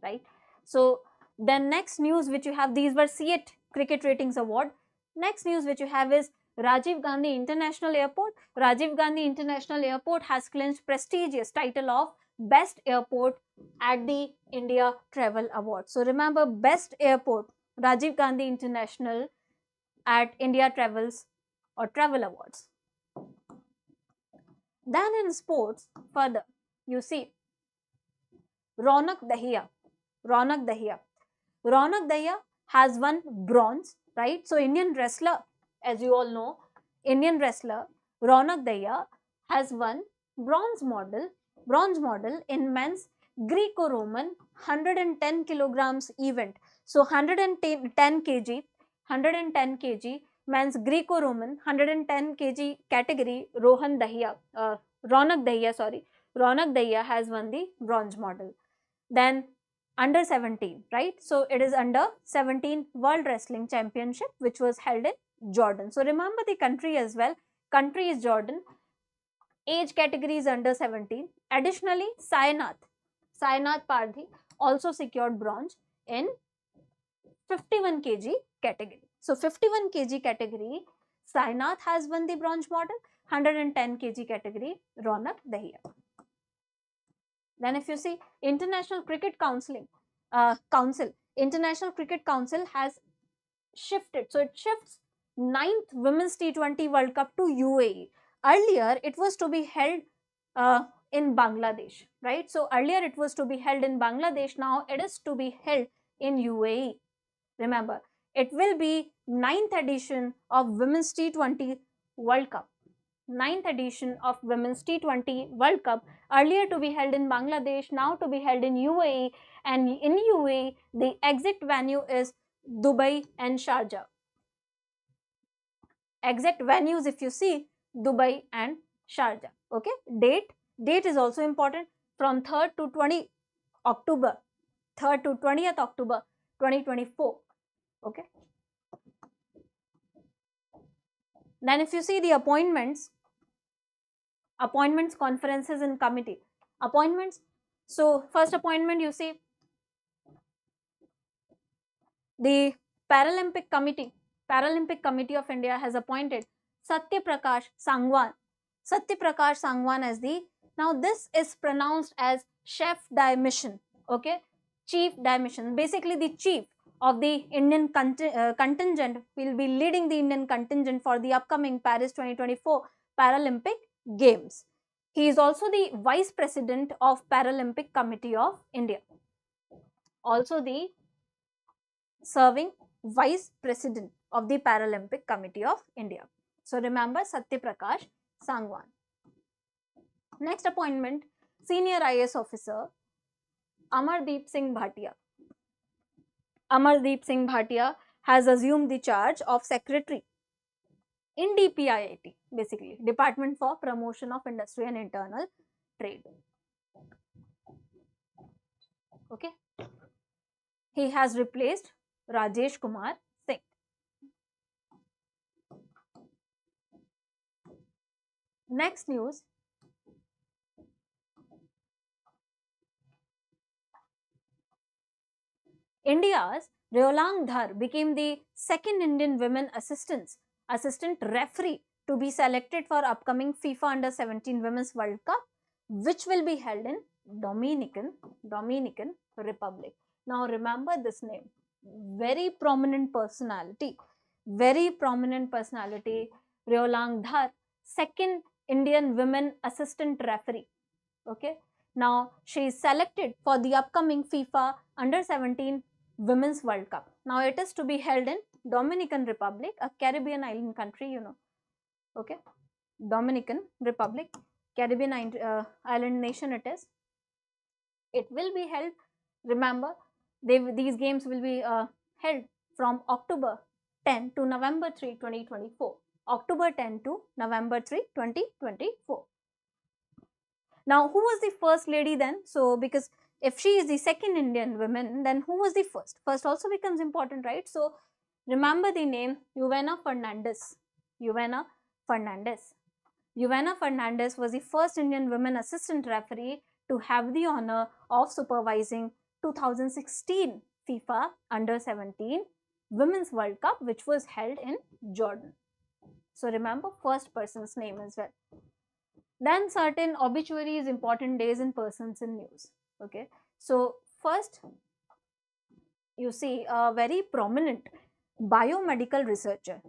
Right. So then next news which you have, these were C8 Cricket Ratings Award. Next news which you have is Rajiv Gandhi International Airport. Rajiv Gandhi International Airport has clinched prestigious title of Best Airport at the India Travel Awards. So remember, Best Airport, Rajiv Gandhi International at India Travels or Travel Awards. Then in sports, further, you see Ronak Dahiya. Ronak Dahiya has won bronze, right? So Indian wrestler, as you all know, Indian wrestler Ronak Dahiya has won bronze medal in men's Greco-Roman 110 kilograms event. So 110 kg men's Greco-Roman 110 kg category, Ronak Dahiya has won the bronze medal. Then under 17, right? So it is under 17 World Wrestling Championship which was held in Jordan. So remember the country as well. Country is Jordan. Age category is under 17. Additionally, Sainath Pardhi also secured bronze in 51 kg category. So 51 kg category, Sainath has won the bronze medal. 110 kg category, Ronak Dahiya. Then if you see International Cricket Council, International Cricket Council has shifted. So it shifts 9th Women's T20 World Cup to UAE. Earlier it was to be held in Bangladesh, right? So earlier it was to be held in Bangladesh. Now it is to be held in UAE. Remember, it will be 9th edition of Women's T20 World Cup. 9th edition of Women's T20 World Cup, earlier to be held in Bangladesh, now to be held in UAE, and in UAE the exact venue is Dubai and Sharjah. Exact venues if you see, Dubai and Sharjah. Okay, date is also important, from 3rd to 20th October 2024. Okay. Then if you see the appointments, conferences and committee appointments. So first appointment, you see the Paralympic Committee of India has appointed Satya Prakash Sangwan as the, now this is pronounced as chef de mission. Okay, chief de mission, basically the chief of the Indian contingent, will be leading the Indian contingent for the upcoming Paris 2024 Paralympic Games. He is also the Vice President of Paralympic Committee of India. Also the serving Vice President of the Paralympic Committee of India. So remember Satya Prakash Sangwan. Next appointment, Senior IAS Officer Amardeep Singh Bhatia. Amardeep Singh Bhatia has assumed the charge of Secretary in DPIIT, basically Department for Promotion of Industry and Internal Trade. Okay. He has replaced Rajesh Kumar Singh. Next news. India's Ryolang Dhar became the second Indian women assistant referee to be selected for upcoming FIFA Under-17 Women's World Cup, which will be held in Dominican Republic. Now remember this name, very prominent personality, Ryolang Dhar, second Indian women assistant referee. Okay, now she is selected for the upcoming FIFA Under-17 Women's World Cup. Now it is to be held in Dominican Republic, a Caribbean island country, you know. Okay, Dominican Republic, Caribbean island nation it is. It will be held, remember, these games will be held from October 10 to November 3, 2024. October 10 to November 3, 2024. Now, who was the first lady then? So, because if she is the second Indian woman, then who was the first? First also becomes important, right? So, remember the name Yuvena Fernandez. Yuvena Fernandez. Yuvena Fernandez was the first Indian women assistant referee to have the honor of supervising 2016 FIFA Under-17 Women's World Cup, which was held in Jordan. So, remember first person's name as well. Then certain obituaries, important days and persons in news. Okay, so first you see a very prominent biomedical researcher,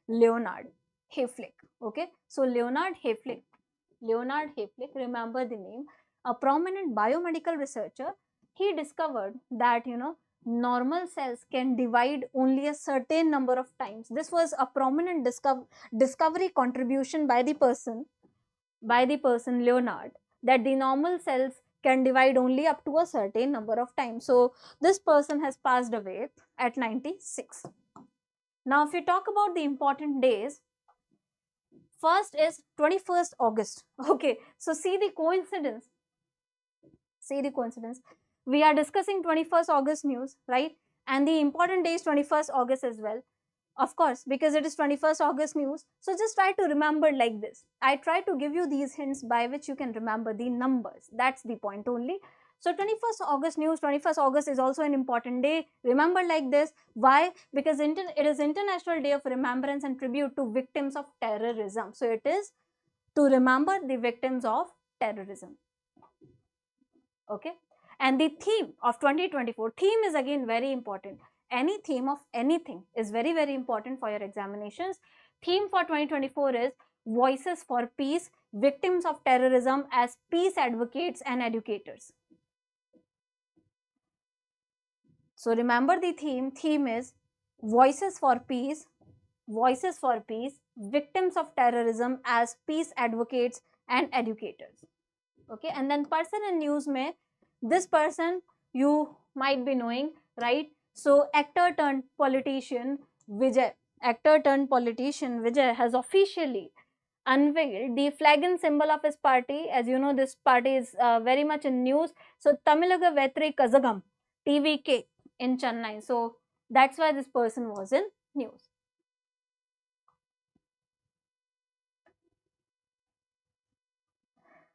Leonard Hayflick. Okay, so Leonard Hayflick, remember the name, a prominent biomedical researcher. He discovered that, you know, normal cells can divide only a certain number of times. This was a prominent discovery contribution by the person Leonard, that the normal cells can divide only up to a certain number of times. So this person has passed away at 96. Now if you talk about the important days, first is 21st August. Okay, so see the coincidence. We are discussing 21st August news, right? And the important day is 21st August as well. Of course, because it is 21st August news. So just try to remember like this. I try to give you these hints by which you can remember the numbers. That's the point only. So 21st August news, 21st August is also an important day. Remember like this. Why? Because it is International Day of Remembrance and Tribute to Victims of Terrorism. So it is to remember the victims of terrorism. Okay. And the theme of 2024, theme is again very important. Any theme of anything is very, very important for your examinations. Theme for 2024 is Voices for Peace, Victims of Terrorism as Peace Advocates and Educators. So remember the theme is Voices for Peace, Victims of Terrorism as Peace Advocates and Educators. Okay, and then person in news mein, this person you might be knowing, right? So actor turned politician Vijay has officially unveiled the flag and symbol of his party. As you know, this party is very much in news. So Tamilaga Vetri Kazhagam, TVK in Chennai. So that's why this person was in news.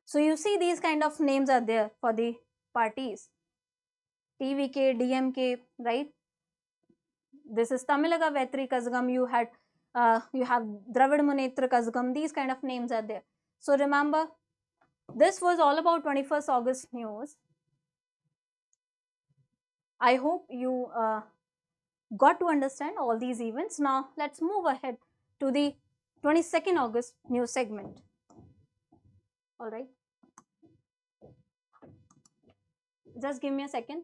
So you see these kind of names are there for the parties. TVK, DMK, right? This is Tamilaga Vetri Kazhagam. You have Dravid Munetra Kazhagam. These kind of names are there. So remember, this was all about 21st August news. I hope you got to understand all these events. Now let's move ahead to the 22nd August news segment. All right, just give me a second.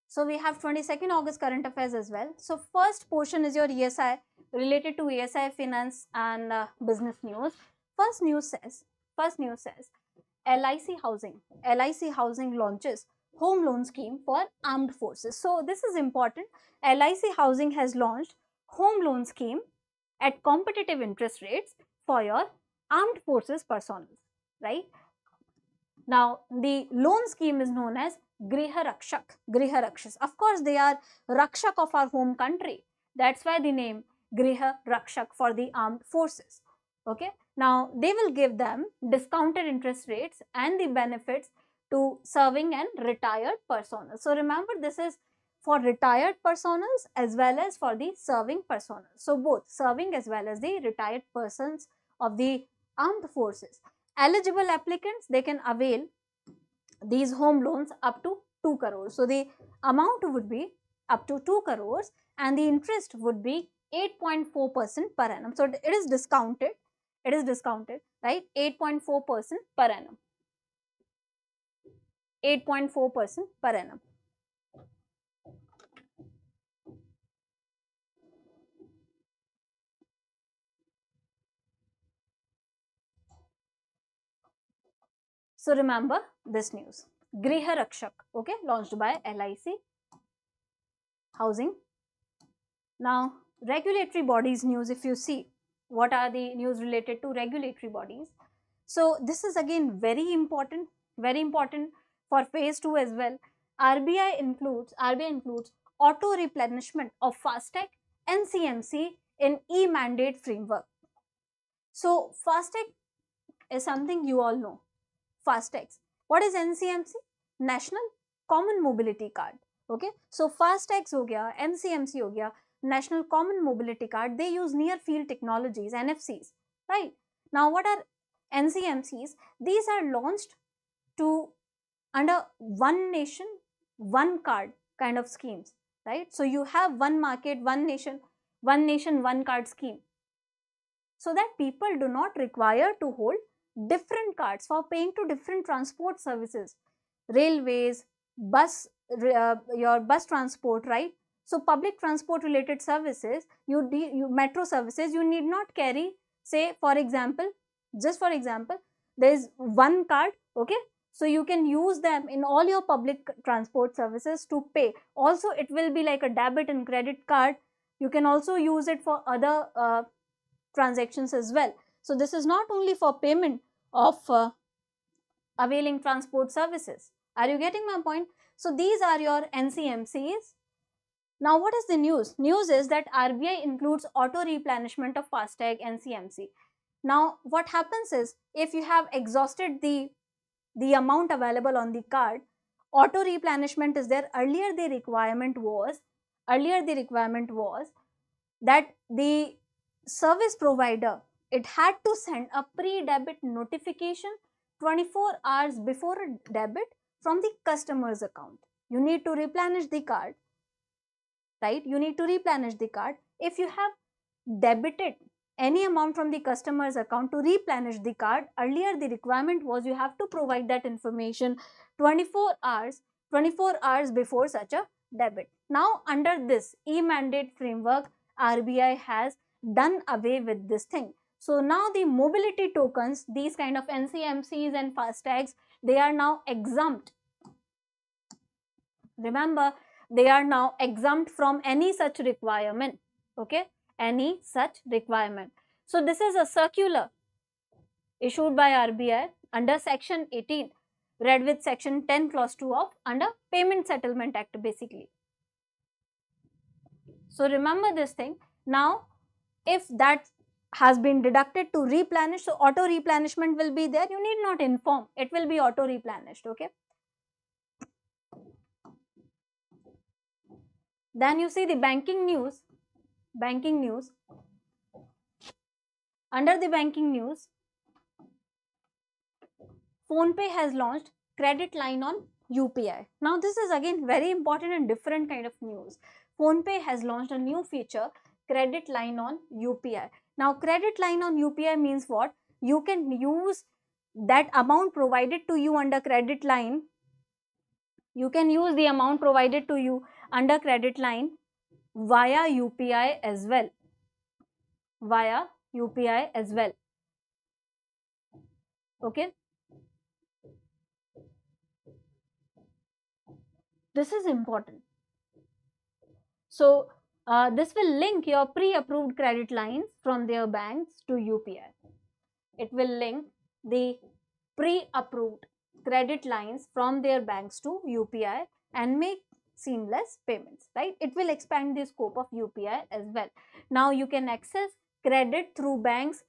So we have 22nd August current affairs as well. So first portion is your ESI, related to ESI finance and business news. First news says LIC Housing launches home loan scheme for armed forces. So this is important. LIC Housing has launched home loan scheme at competitive interest rates for your armed forces personnel, right? Now, the loan scheme is known as Griha Rakshak. Of course, they are Rakshak of our home country. That's why the name Griha Rakshak for the armed forces. Okay. Now, they will give them discounted interest rates and the benefits to serving and retired personnel. So, remember, this is for retired personnel as well as for the serving personnel. So, both serving as well as the retired persons of the armed forces. Eligible applicants, they can avail these home loans up to 2 crores. So the amount would be up to 2 crores and the interest would be 8.4% per annum. So it is discounted, right? 8.4% per annum. 8.4% per annum. So remember this news. Griha Rakshak, okay, launched by LIC Housing. Now, regulatory bodies news, if you see, what are the news related to regulatory bodies? So, this is again very important for phase 2 as well. RBI includes auto replenishment of FASTag NCMC in e-mandate framework. So, FASTag is something you all know. FASTags. What is NCMC? National Common Mobility Card. Okay. So, FASTags हो गया, NCMC हो गया, National Common Mobility Card. They use near field technologies, NFCs. Right. Now, what are NCMCs? These are launched to under one nation, one card kind of schemes. Right. So, you have one market, one nation, one card scheme. So that people do not require to hold different cards for paying to different transport services, railways, your bus transport, right? So public transport related services, you metro services, you need not carry, say for example, there is one card, okay? So you can use them in all your public transport services to pay. Also, it will be like a debit and credit card. You can also use it for other transactions as well. So this is not only for payment of availing transport services. Are you getting my point? So these are your NCMCs. Now what is the news? News is that RBI includes auto replenishment of FASTag NCMC. Now what happens is, if you have exhausted the amount available on the card, auto replenishment is there. Earlier the requirement was that the service provider, it had to send a pre-debit notification 24 hours before a debit from the customer's account. You need to replenish the card, right? You need to replenish the card. If you have debited any amount from the customer's account to replenish the card, earlier the requirement was you have to provide that information 24 hours before such a debit. Now under this e-mandate framework, RBI has done away with this thing. So now the mobility tokens, these kind of NCMCs and FASTags, they are now exempt. Remember, they are now exempt from any such requirement. Okay, any such requirement. So this is a circular issued by RBI under section 18, read with section 10 clause 2 of under Payment Settlement Act basically. So remember this thing. Now if that has been deducted to replenish, so auto replenishment will be there. You need not inform, it will be auto replenished. Okay. Then you see the banking news. Under the banking news, PhonePe has launched credit line on UPI. Now this is again very important and different kind of news. PhonePe has launched a new feature, credit line on UPI. Now credit line on UPI means what? You can use that amount provided to you under credit line. You can use the amount provided to you under credit line via UPI as well. Via UPI as well. Okay. This is important. So this will link your pre-approved credit lines from their banks to UPI. It will link the pre-approved credit lines from their banks to UPI and make seamless payments, right? It will expand the scope of UPI as well. Now you can access credit through banks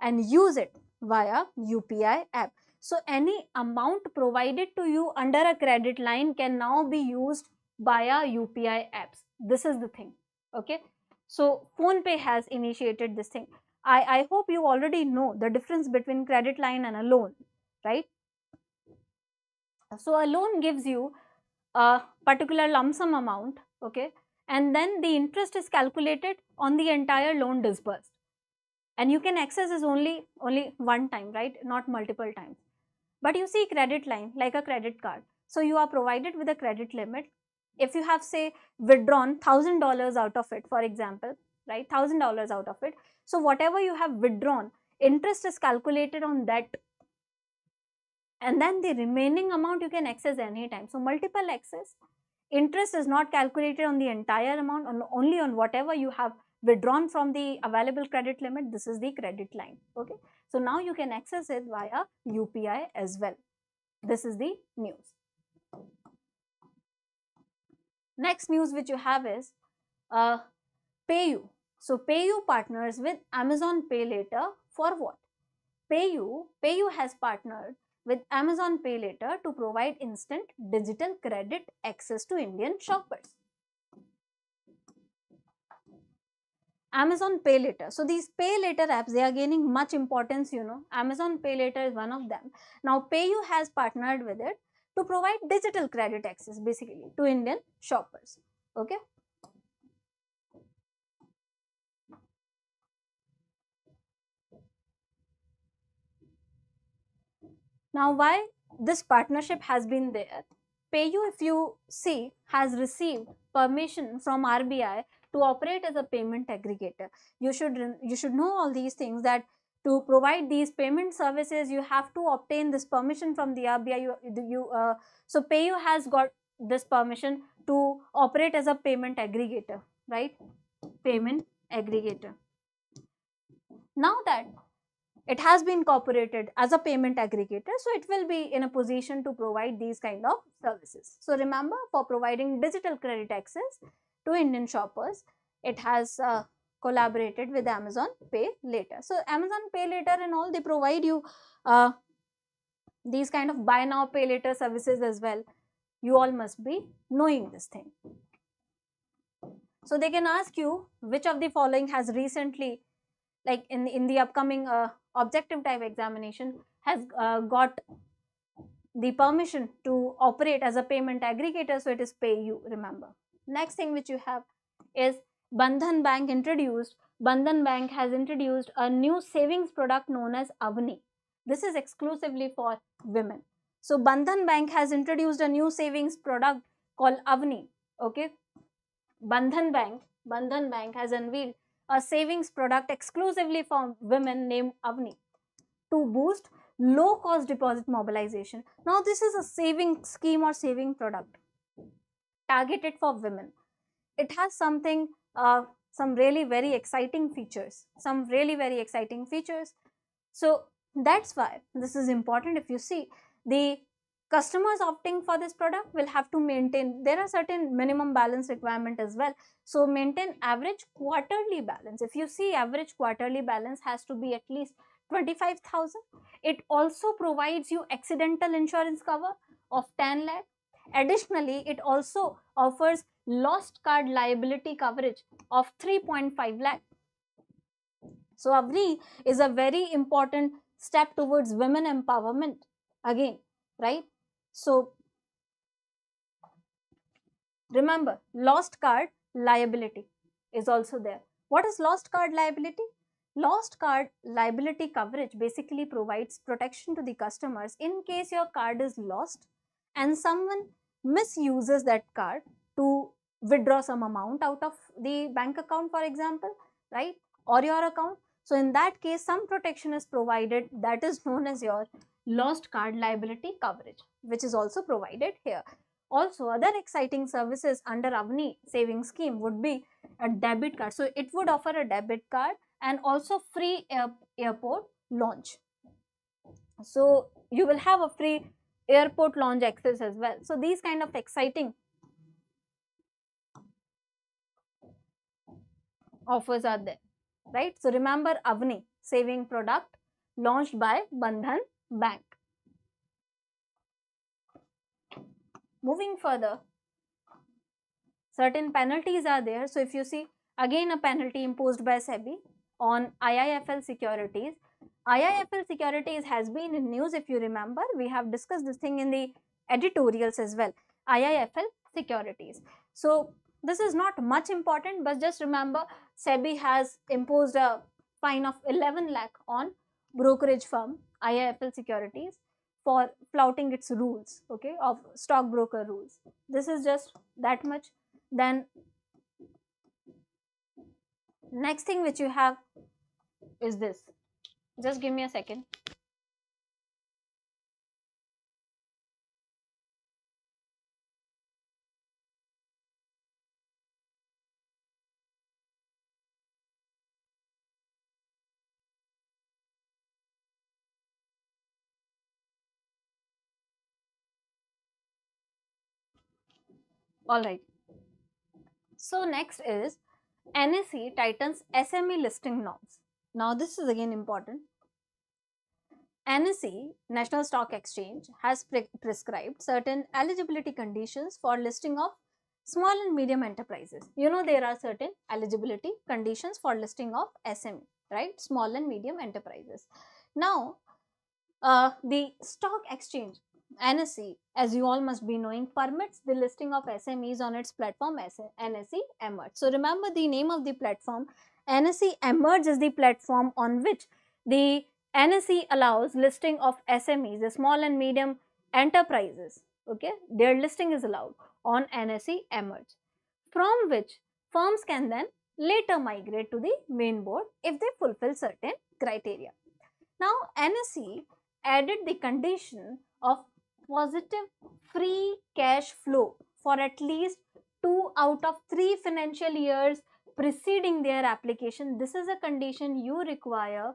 and use it via UPI app. So any amount provided to you under a credit line can now be used via UPI apps. This is the thing. Okay. So PhonePe has initiated this thing. I hope you already know the difference between credit line and a loan, right? So a loan gives you a particular lump sum amount, okay, and then the interest is calculated on the entire loan disbursed. And you can access this only one time, right? Not multiple times. But you see credit line like a credit card. So you are provided with a credit limit. If you have, say, withdrawn $1,000 out of it, for example, right, $1,000 out of it. So whatever you have withdrawn, interest is calculated on that. And then the remaining amount you can access anytime. So multiple access. Interest is not calculated on the entire amount, only on whatever you have withdrawn from the available credit limit. This is the credit line. Okay. So now you can access it via UPI as well. This is the news. Next news which you have is PayU. So PayU partners with Amazon Pay Later for what? PayU has partnered with Amazon Pay Later to provide instant digital credit access to Indian shoppers. Amazon Pay Later. So these Pay Later apps, they are gaining much importance, you know. Amazon Pay Later is one of them. Now PayU has partnered with it to provide digital credit access basically to Indian shoppers. Okay. Now why this partnership has been there? PayU, if you see, has received permission from RBI to operate as a payment aggregator. You should know all these things, that to provide these payment services, you have to obtain this permission from the RBI. So PayU has got this permission to operate as a payment aggregator, right? Payment aggregator. Now that it has been incorporated as a payment aggregator, so it will be in a position to provide these kind of services. So remember, for providing digital credit access to Indian shoppers, it has collaborated with Amazon Pay Later. So Amazon Pay Later and all, they provide you these kind of buy now pay later services as well. You all must be knowing this thing. So they can ask you which of the following has recently, like in the upcoming objective type examination, has got the permission to operate as a payment aggregator. So it is PayU, remember. Next thing which you have is Bandhan Bank has introduced a new savings product known as Avni. This is exclusively for women. So Bandhan Bank has introduced a new savings product called Avni. Okay. Bandhan Bank has unveiled a savings product exclusively for women named Avni to boost low-cost deposit mobilization. Now, this is a saving scheme or saving product targeted for women. It has some really very exciting features. So that's why this is important. If you see, the customers opting for this product will have to maintain, there are certain minimum balance requirement as well. So maintain average quarterly balance. If you see, average quarterly balance has to be at least 25,000. It also provides you accidental insurance cover of 10 lakh. Additionally, it also offers lost card liability coverage of 3.5 lakh. So Avni is a very important step towards women empowerment. again, right? So remember, lost card liability is also there. What is lost card liability? Lost card liability coverage basically provides protection to the customers in case your card is lost and someone misuses that card to withdraw some amount out of the bank account, for example, right, or your account. So in that case, some protection is provided, that is known as your lost card liability coverage, which is also provided here. Also, other exciting services under Avni savings scheme would be a debit card. So it would offer a debit card and also free airport launch. So you will have a free airport launch access as well. So these kind of exciting offers are there, right? So remember Avni saving product launched by Bandhan Bank. Moving further, certain penalties are there. So if you see, again a penalty imposed by SEBI on IIFL securities. IIFL securities has been in news, if you remember. We have discussed this thing in the editorials as well. IIFL securities. So this is not much important, but just remember SEBI has imposed a fine of 11 lakh on brokerage firm IIFL securities for flouting its rules, okay, of stockbroker rules. This is just that much. Then next thing which you have is this. Just give me a second. All right. So next is NSE tightens SME listing norms. Now this is again important. NSE, National Stock Exchange, has prescribed certain eligibility conditions for listing of small and medium enterprises. You know, there are certain eligibility conditions for listing of SME, right? Small and medium enterprises. Now, the stock exchange, NSE, as you all must be knowing, permits the listing of SMEs on its platform NSE Emerge. So remember the name of the platform. NSE Emerge is the platform on which the NSE allows listing of SMEs, the small and medium enterprises. Okay, their listing is allowed on NSE Emerge, from which firms can then later migrate to the main board if they fulfill certain criteria. Now, NSE added the condition of positive free cash flow for at least 2 out of 3 financial years preceding their application. This is a condition you require.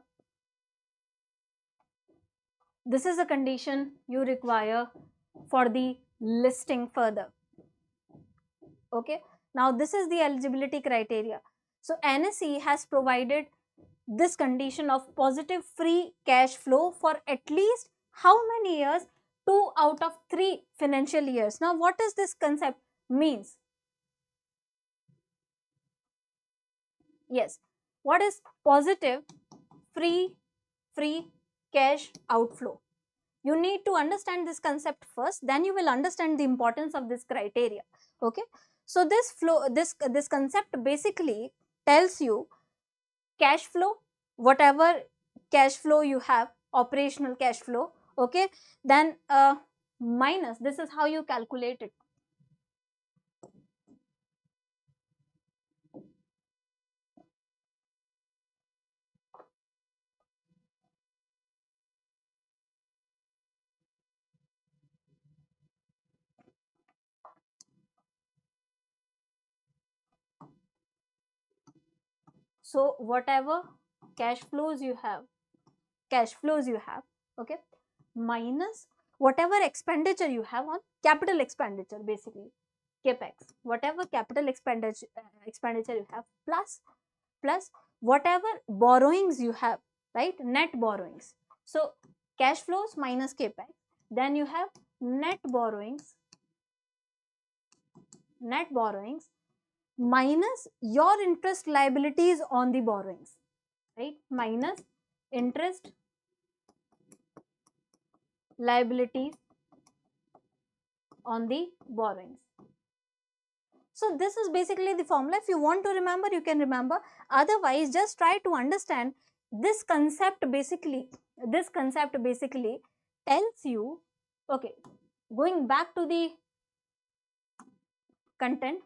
This is a condition you require for the listing further. Okay. Now, this is the eligibility criteria. So, NSE has provided this condition of positive free cash flow for at least how many years? 2 out of 3 financial years. Now, what does this concept means? Yes, what is positive free cash outflow? You need to understand this concept first, then you will understand the importance of this criteria. Okay, so this concept basically tells you cash flow, whatever cash flow you have, operational cash flow, okay, then minus, this is how you calculate it. So whatever cash flows you have, okay, minus whatever expenditure you have on capital expenditure, basically capex, whatever capital expenditure you have, plus whatever borrowings you have, right, net borrowings. So cash flows minus capex, then you have net borrowings minus your interest liabilities on the borrowings, right, minus interest liabilities on the borrowings. So this is basically the formula. If you want to remember, you can remember. Otherwise, just try to understand this concept basically. This concept basically tells you, okay, going back to the content,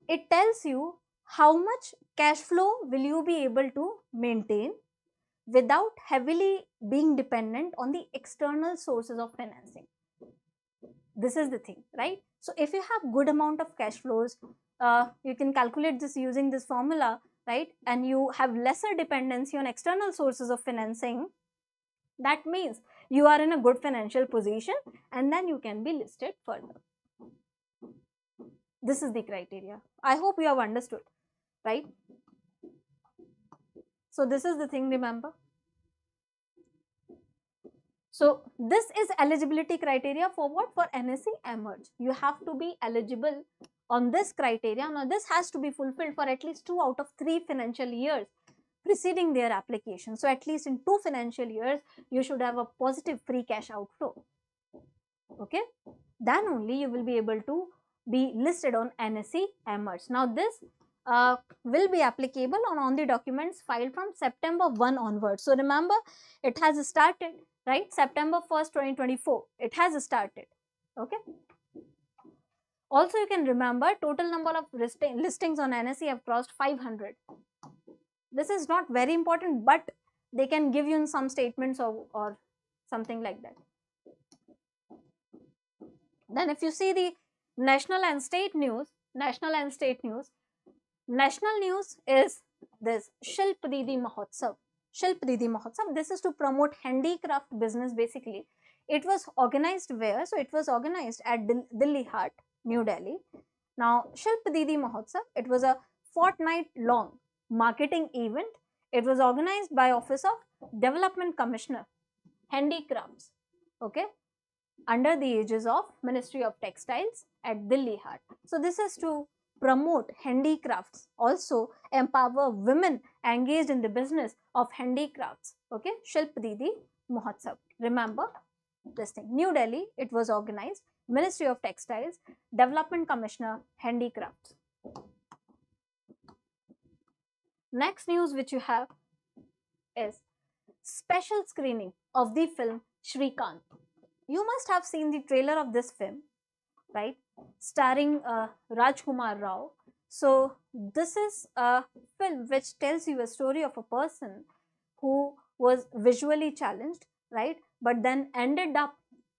it tells you how much cash flow will you be able to maintain without heavily being dependent on the external sources of financing. This is the thing, right? So if you have good amount of cash flows, you can calculate this using this formula, right? And you have lesser dependency on external sources of financing. That means you are in a good financial position, and then you can be listed further. This is the criteria. I hope you have understood, right? So this is the thing, remember. So this is eligibility criteria for what? For NSE emerge. You have to be eligible on this criteria. Now this has to be fulfilled for at least 2 out of 3 financial years preceding their application. So at least in 2 financial years, you should have a positive free cash outflow. Okay, then only you will be able to be listed on NSE emerge. Now this will be applicable on the documents filed from September 1 onwards. So remember, it has started, right? September 1st, 2024, it has started. Okay. Also, you can remember total number of listings on NSE have crossed 500. This is not very important, but they can give you in some statements or something like that. Then if you see the national and state news, national news is this Shilp Didi Mahotsav. Shilp Didi Mahotsav, this is to promote handicraft business basically. It was organized where? So it was organized at Delhi Hat, New Delhi. Now Shilp Didi Mahotsav, it was a fortnight long marketing event. It was organized by Office of Development Commissioner, Handicrafts, okay, under the aegis of Ministry of Textiles at Delhi Hat. So this is to promote handicrafts, also empower women engaged in the business of handicrafts. Okay, Shilp Didi Mahotsav. Remember this thing. New Delhi, it was organized. Ministry of Textiles, Development Commissioner, Handicrafts. Next news which you have is special screening of the film Shrikant. You must have seen the trailer of this film, right? Starring Rajkumar Rao. So this is a film which tells you a story of a person who was visually challenged, right? But then ended up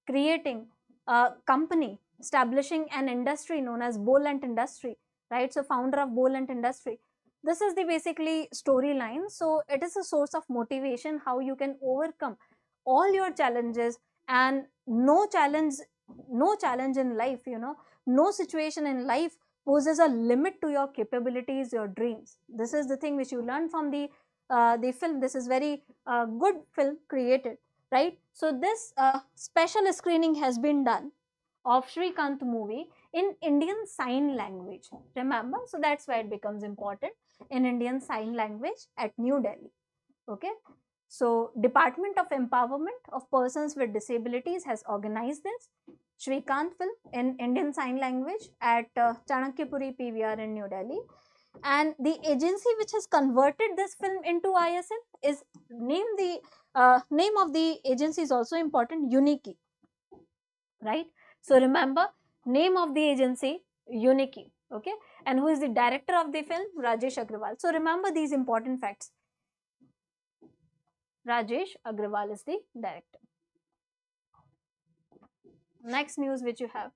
creating a company, establishing an industry known as Bolent Industry, right? So founder of Bolent Industry. This is the basically storyline. So it is a source of motivation how you can overcome all your challenges, and no challenge in life, you know, no situation in life poses a limit to your capabilities, your dreams. This is the thing which you learn from the film. This is very good film created, right? So this special screening has been done of Shrikant movie in Indian Sign Language. Remember, so that's why it becomes important, in Indian Sign Language at New Delhi. Okay. So Department of Empowerment of Persons with Disabilities has organized this Shrikant film in Indian Sign Language at Chanakyapuri PVR in New Delhi. And the agency which has converted this film into ISL is name of the agency is also important, Uniki, right? So remember, name of the agency, Uniki, okay? And who is the director of the film? Rajesh Agrawal. So remember these important facts. Rajesh Agrawal is the director. Next news which you have.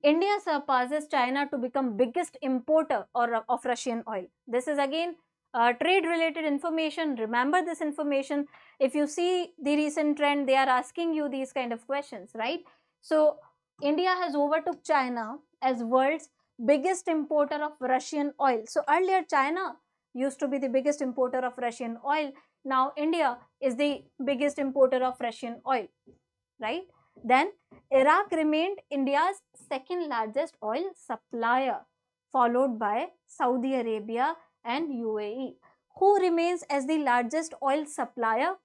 India surpasses China to become biggest importer of Russian oil. This is again trade related information. Remember this information. If you see the recent trend, they are asking you these kind of questions, right? So India has overtook China as world's biggest importer of Russian oil. So earlier China used to be the biggest importer of Russian oil. Now India is the biggest importer of Russian oil, right? Then Iraq remained India's second largest oil supplier, followed by Saudi Arabia and UAE. Who remains as the largest oil supplier?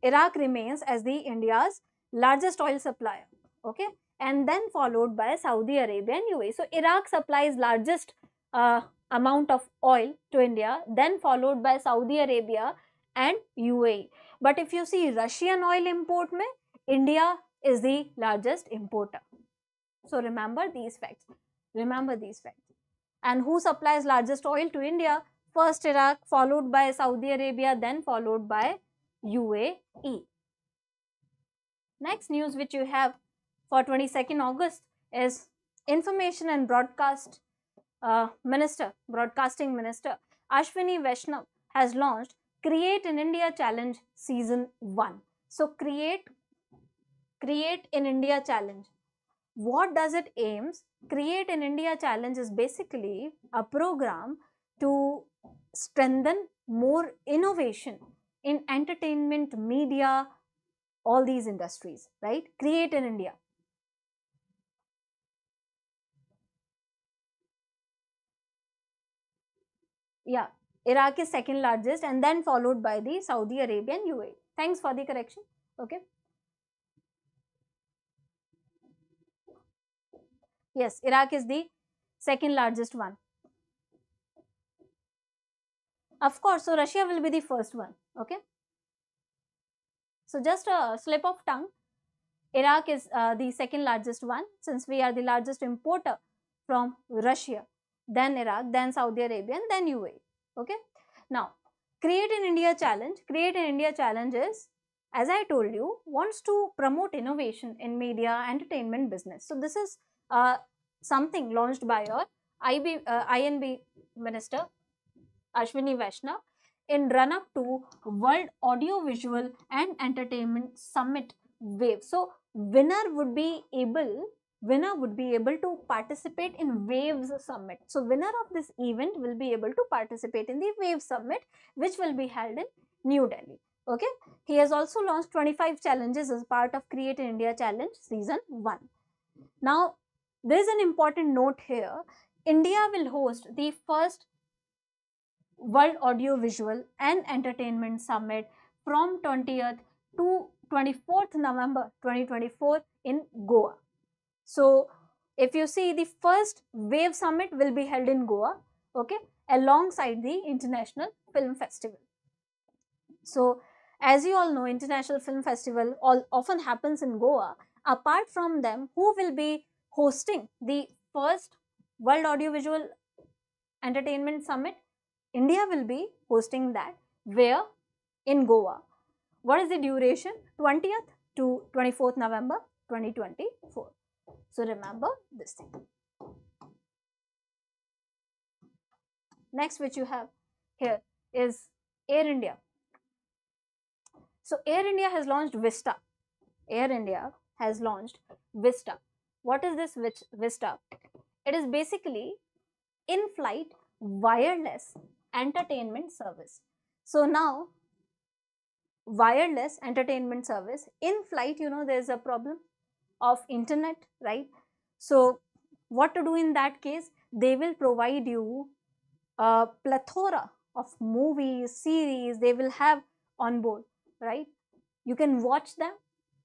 Iraq remains as the India's largest oil supplier, okay, and then followed by Saudi Arabia and UAE. So Iraq supplies largest amount of oil to India, then followed by Saudi Arabia and UAE. But if you see Russian oil import mein, India is the largest importer. So remember these facts. Remember these facts. And who supplies largest oil to India? First Iraq, followed by Saudi Arabia, then followed by UAE. Next news which you have for 22nd August is Information and Broadcast Broadcasting Minister Ashwini Vaishnav has launched Create in India Challenge Season 1. So Create in India Challenge. What does it aims? Create in India Challenge is basically a program to strengthen more innovation in entertainment, media, all these industries, right? Create in India. Yeah, Iraq is second largest and then followed by the Saudi Arabian UAE. Thanks for the correction. Okay. Yes, Iraq is the second largest one. Of course, so Russia will be the first one. Okay. So just a slip of tongue. Iraq is the second largest one, since we are the largest importer from Russia, then Iraq, then Saudi Arabia, and then UAE. Okay. Now, Create in India Challenge. Create in India Challenge is, as I told you, wants to promote innovation in media, entertainment, business. So this is something launched by our INB Minister Ashwini Vaishnav in run-up to World Audiovisual and Entertainment Summit Wave. So winner would be able to participate in Waves Summit. So winner of this event will be able to participate in the Wave Summit, which will be held in New Delhi. Okay. He has also launched 25 challenges as part of Create in India Challenge Season 1. Now, there is an important note here. India will host the first World Audiovisual and Entertainment Summit from 20th to 24th November 2024 in Goa. So, if you see, the first Wave Summit will be held in Goa, okay, alongside the International Film Festival. So, as you all know, International Film Festival often happens in Goa. Apart from them, who will be hosting the first World Audiovisual Entertainment Summit? India will be hosting that. Where? In Goa. What is the duration? 20th to 24th November 2024. So remember this thing. Next which you have here is Air India. So Air India has launched Vista. Air India has launched Vista. What is this Vista? It is basically in-flight wireless entertainment service. So now, wireless entertainment service in flight, you know, there is a problem of internet, right? So what to do in that case? They will provide you a plethora of movies, series they will have on board, right? You can watch them.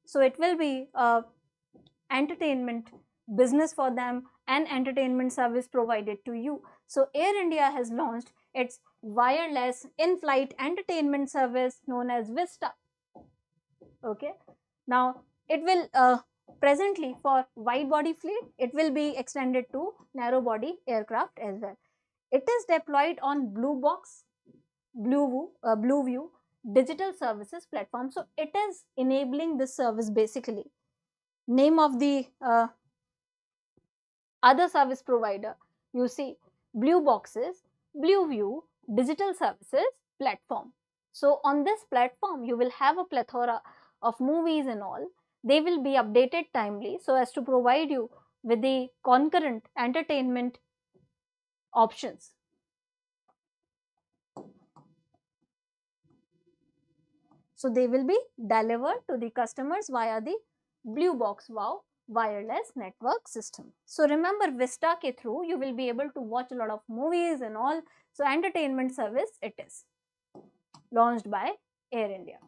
So it will be entertainment business for them and entertainment service provided to you. So Air India has launched its wireless in-flight entertainment service known as Vista. Okay. Now it will presently for wide body fleet, it will be extended to narrow body aircraft as well. It is deployed on Blueview digital services platform. So it is enabling this service basically. Name of the other service provider, you see, Blueview digital services platform. So on this platform, you will have a plethora of movies and all. They will be updated timely so as to provide you with the concurrent entertainment options. So they will be delivered to the customers via the Blue Box Wow wireless network system. So remember, Vista ke through you will be able to watch a lot of movies and all. So entertainment service it is, launched by Air India.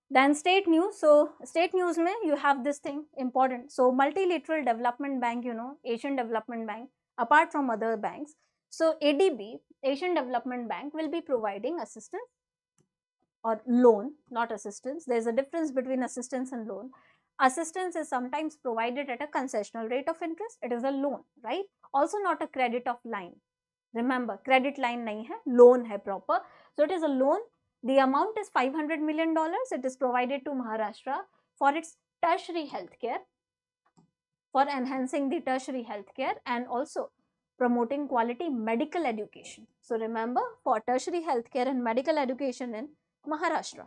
Then state news. So state news mein you have this thing important. So multilateral development bank, you know, Asian Development Bank, apart from other banks. So ADB, Asian Development Bank, will be providing assistance or loan, not assistance. There is a difference between assistance and loan. Assistance is sometimes provided at a concessional rate of interest. It is a loan, right? Also not a credit of line. Remember, credit line nahi hai, loan hai proper. So it is a loan. The amount is $500 million. It is provided to Maharashtra for its tertiary healthcare, for enhancing the tertiary healthcare and also promoting quality medical education. So remember, for tertiary healthcare and medical education in Maharashtra.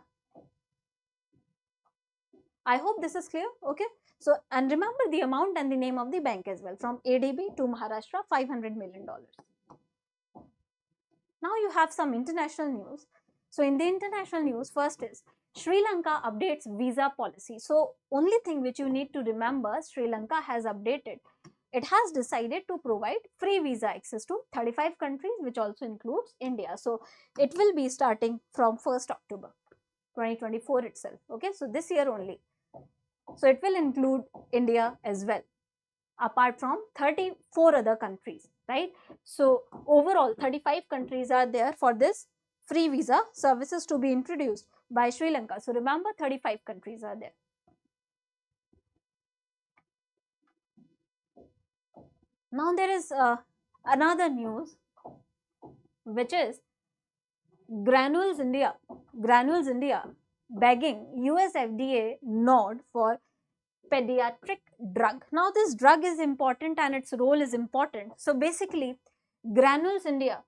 I hope this is clear. Okay. So, and remember the amount and the name of the bank as well, from ADB to Maharashtra, $500 million. Now you have some international news. So in the international news, first is Sri Lanka updates visa policy. So only thing which you need to remember, Sri Lanka has updated. It has decided to provide free visa access to 35 countries, which also includes India. So it will be starting from 1st October 2024 itself. Okay, so this year only. So it will include India as well, apart from 34 other countries, right? So overall 35 countries are there for this free visa services to be introduced by Sri Lanka. So remember, 35 countries are there. Now there is another news, which is Granules India begging US FDA nod for pediatric drug. Now this drug is important and its role is important. So basically, Granules India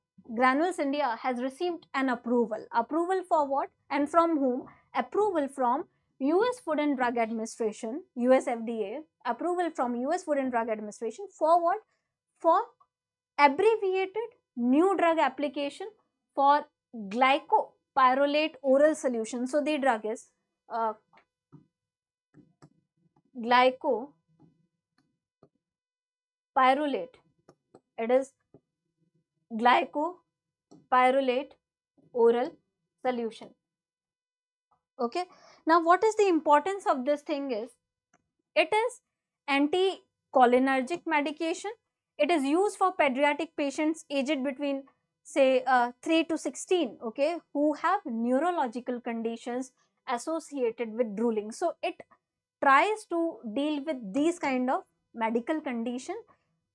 has received an approval. Approval for what and from whom? Approval from US Food and Drug Administration, US FDA, approval from US Food and Drug Administration for what? For abbreviated new drug application for glycopyrrolate oral solution. So the drug is glycopyrrolate. It is glycopyrrolate oral solution. Okay. Now what is the importance of this thing is, it is anticholinergic medication. It is used for pediatric patients aged between say 3 to 16, okay, who have neurological conditions associated with drooling. So it tries to deal with these kind of medical condition.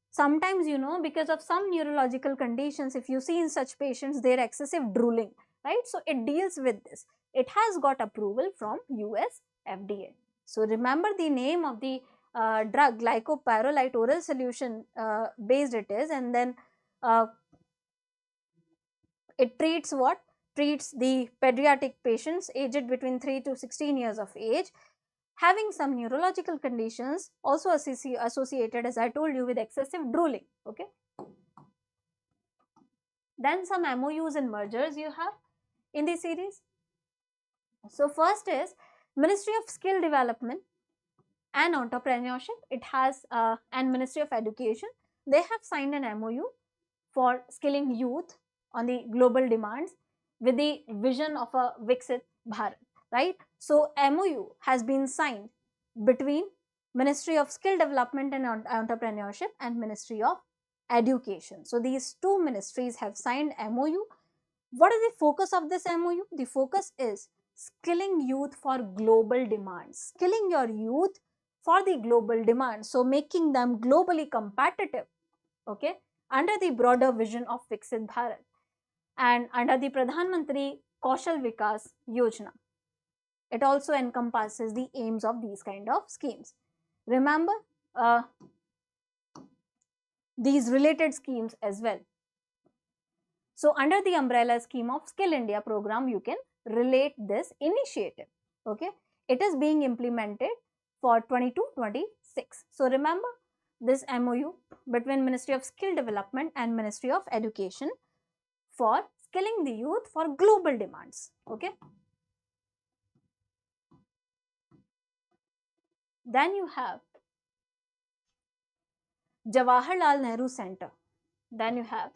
Sometimes, you know, because of some neurological conditions, if you see in such patients, they are excessive drooling, right? So it deals with this. It has got approval from US FDA. So remember the name of the drug, glycopyrrolate oral solution based it is, and then it treats what? Treats the pediatric patients aged between 3 to 16 years of age, having some neurological conditions also associated, as I told you, with excessive drooling. Okay. Then some MOUs and mergers you have in the series. So first is Ministry of Skill Development and Entrepreneurship. It has and Ministry of Education. They have signed an MOU for skilling youth on the global demands with the vision of a Viksit Bharat, right? So MOU has been signed between Ministry of Skill Development and Entrepreneurship and Ministry of Education. So these two ministries have signed MOU. What is the focus of this MOU? The focus is skilling youth for global demands. Skilling your youth for the global demands. So making them globally competitive, okay, under the broader vision of Viksit Bharat and under the Pradhan Mantri Kaushal Vikas Yojana. It also encompasses the aims of these kind of schemes. Remember these related schemes as well. So under the umbrella scheme of Skill India program, you can relate this initiative. Okay, it is being implemented for 22-26. So remember this MOU between Ministry of Skill Development and Ministry of Education for skilling the youth for global demands. Okay. Then you have Jawaharlal Nehru Center. Then you have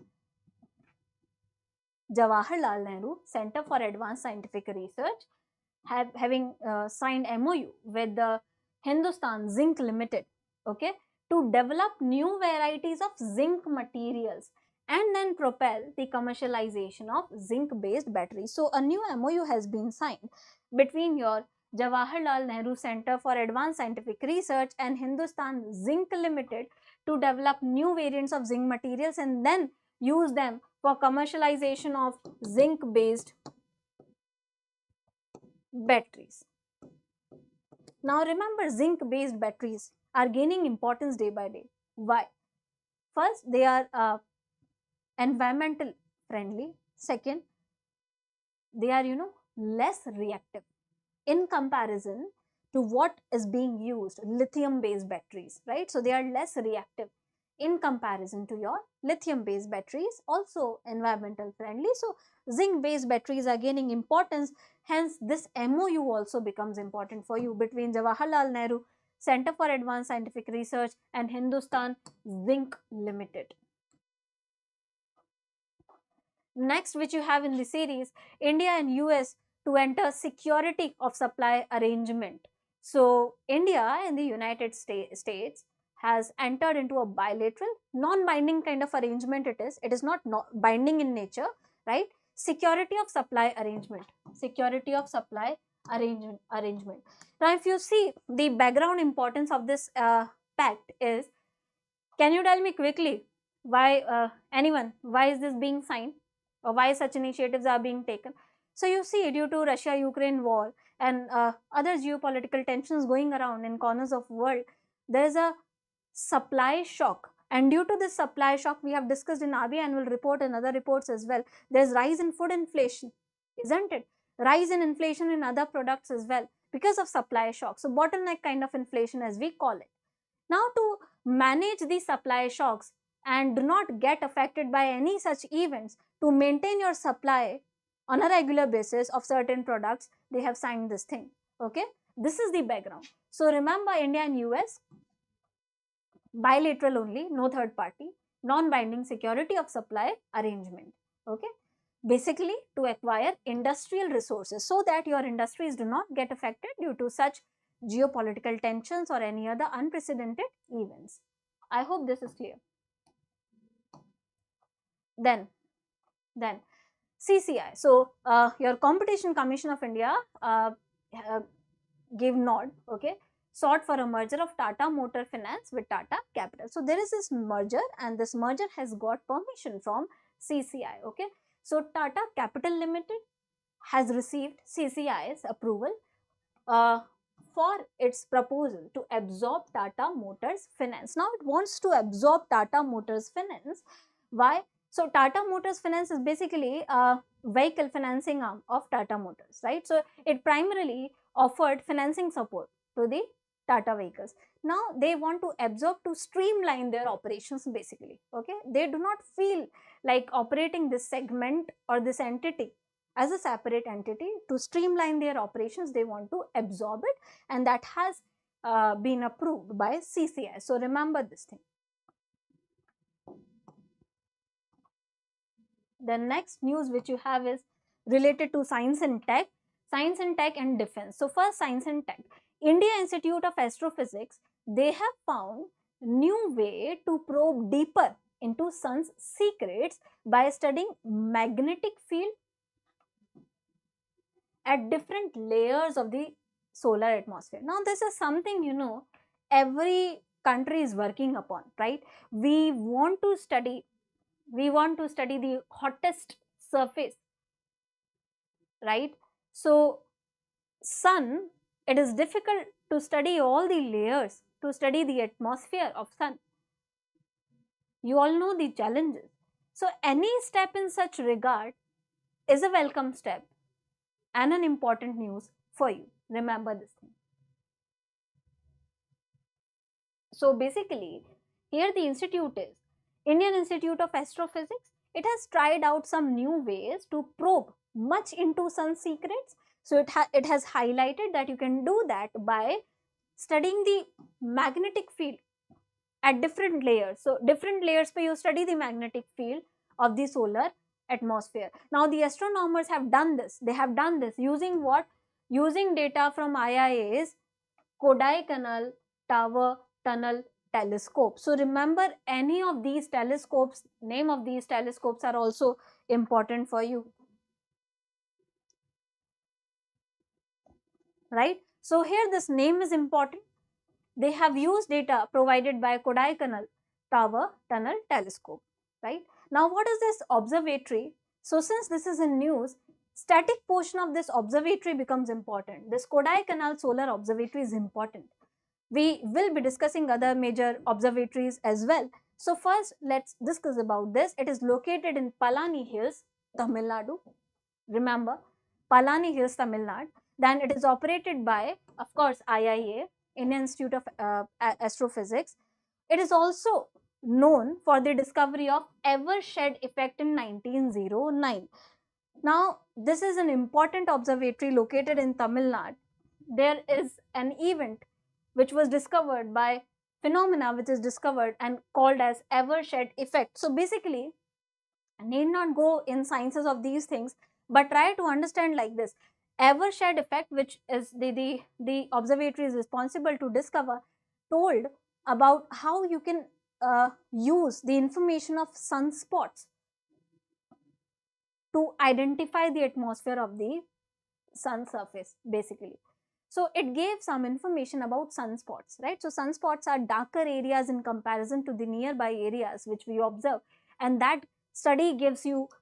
Jawaharlal Nehru Center for Advanced Scientific Research, having signed MOU with the Hindustan Zinc Limited, okay, to develop new varieties of zinc materials and then propel the commercialization of zinc-based batteries. So a new MOU has been signed between your Jawaharlal Nehru Center for Advanced Scientific Research and Hindustan Zinc Limited to develop new variants of zinc materials and then use them for commercialization of zinc-based batteries. Now remember, zinc-based batteries are gaining importance day by day. Why? First, they are environmental friendly. Second, they are, less reactive in comparison to what is being used, lithium-based batteries, right? So they are less reactive in comparison to your lithium-based batteries, also environmental friendly. So zinc-based batteries are gaining importance. Hence, this MOU also becomes important for you between Jawaharlal Nehru Center for Advanced Scientific Research and Hindustan Zinc Limited. Next, which you have in the series, India and US to enter security of supply arrangement. So India and the United States has entered into a bilateral, non-binding kind of arrangement. It is not binding in nature, right? Security of supply arrangement. Security of supply arrangement. Now, if you see the background importance of this pact is, can you tell me quickly why why is this being signed, or why such initiatives are being taken? So you see, due to Russia-Ukraine war and other geopolitical tensions going around in corners of world, there is a supply shock, and due to this supply shock, we have discussed in RBI annual report and other reports as well, there is rise in food inflation, isn't it? Rise in inflation in other products as well because of supply shock. So bottleneck kind of inflation, as we call it. Now, to manage these supply shocks and do not get affected by any such events, to maintain your supply on a regular basis of certain products, they have signed this thing. Okay, this is the background. So remember, India and US, bilateral only, no third party, non-binding security of supply arrangement. Okay, basically to acquire industrial resources so that your industries do not get affected due to such geopolitical tensions or any other unprecedented events. I hope this is clear. Then CCI. So your Competition Commission of India gave nod, okay, sought for a merger of Tata Motor Finance with Tata Capital. So there is this merger, and this merger has got permission from CCI. Okay, so Tata Capital Limited has received CCI's approval for its proposal to absorb Tata Motors Finance. Now it wants to absorb Tata Motors Finance. Why? So Tata Motors Finance is basically a vehicle financing arm of Tata Motors, right? So it primarily offered financing support to the Tata vehicles. Now they want to absorb to streamline their operations basically, okay? They do not feel like operating this segment or this entity as a separate entity. To streamline their operations, they want to absorb it, and that has been approved by CCI. So remember this thing. The next news which you have is related to science and tech and defense. So first, science and tech. India Institute of Astrophysics, they have found new way to probe deeper into sun's secrets by studying magnetic field at different layers of the solar atmosphere. Now this is something, every country is working upon, right? We want to study the hottest surface, right? So sun, it is difficult to study all the layers, to study the atmosphere of sun. You all know the challenges. So any step in such regard is a welcome step and an important news for you. Remember this thing. So basically, here the institute is Indian Institute of Astrophysics. It has tried out some new ways to probe much into sun secrets. So it has highlighted that you can do that by studying the magnetic field at different layers. So different layers पे you study the magnetic field of the solar atmosphere. Now the astronomers have done this. They have done this using what? Using data from IIA's Kodaikanal Tower Tunnel Telescope. So remember, any of these telescopes, name of these telescopes are also important for you, right? So here this name is important. They have used data provided by Kodaikanal Tower Tunnel Telescope, right? Now what is this observatory? So since this is in news, static portion of this observatory becomes important. This Kodaikanal Solar Observatory is important. We will be discussing other major observatories as well. So first, let's discuss about this. It is located in Palani Hills, Tamil Nadu. Remember, Palani Hills, Tamil Nadu. Then it is operated by, of course, IIA, Indian Institute of Astrophysics. It is also known for the discovery of Evershed effect in 1909. Now, this is an important observatory located in Tamil Nadu. There is an event which was discovered by phenomena which is discovered and called as Evershed effect. So basically, I need not go in sciences of these things, but try to understand like this. Evershed effect, which is the observatory is responsible to discover, told about how you can use the information of sunspots to identify the atmosphere of the sun surface, basically. So it gave some information about sunspots, right? So sunspots are darker areas in comparison to the nearby areas which we observe, and that study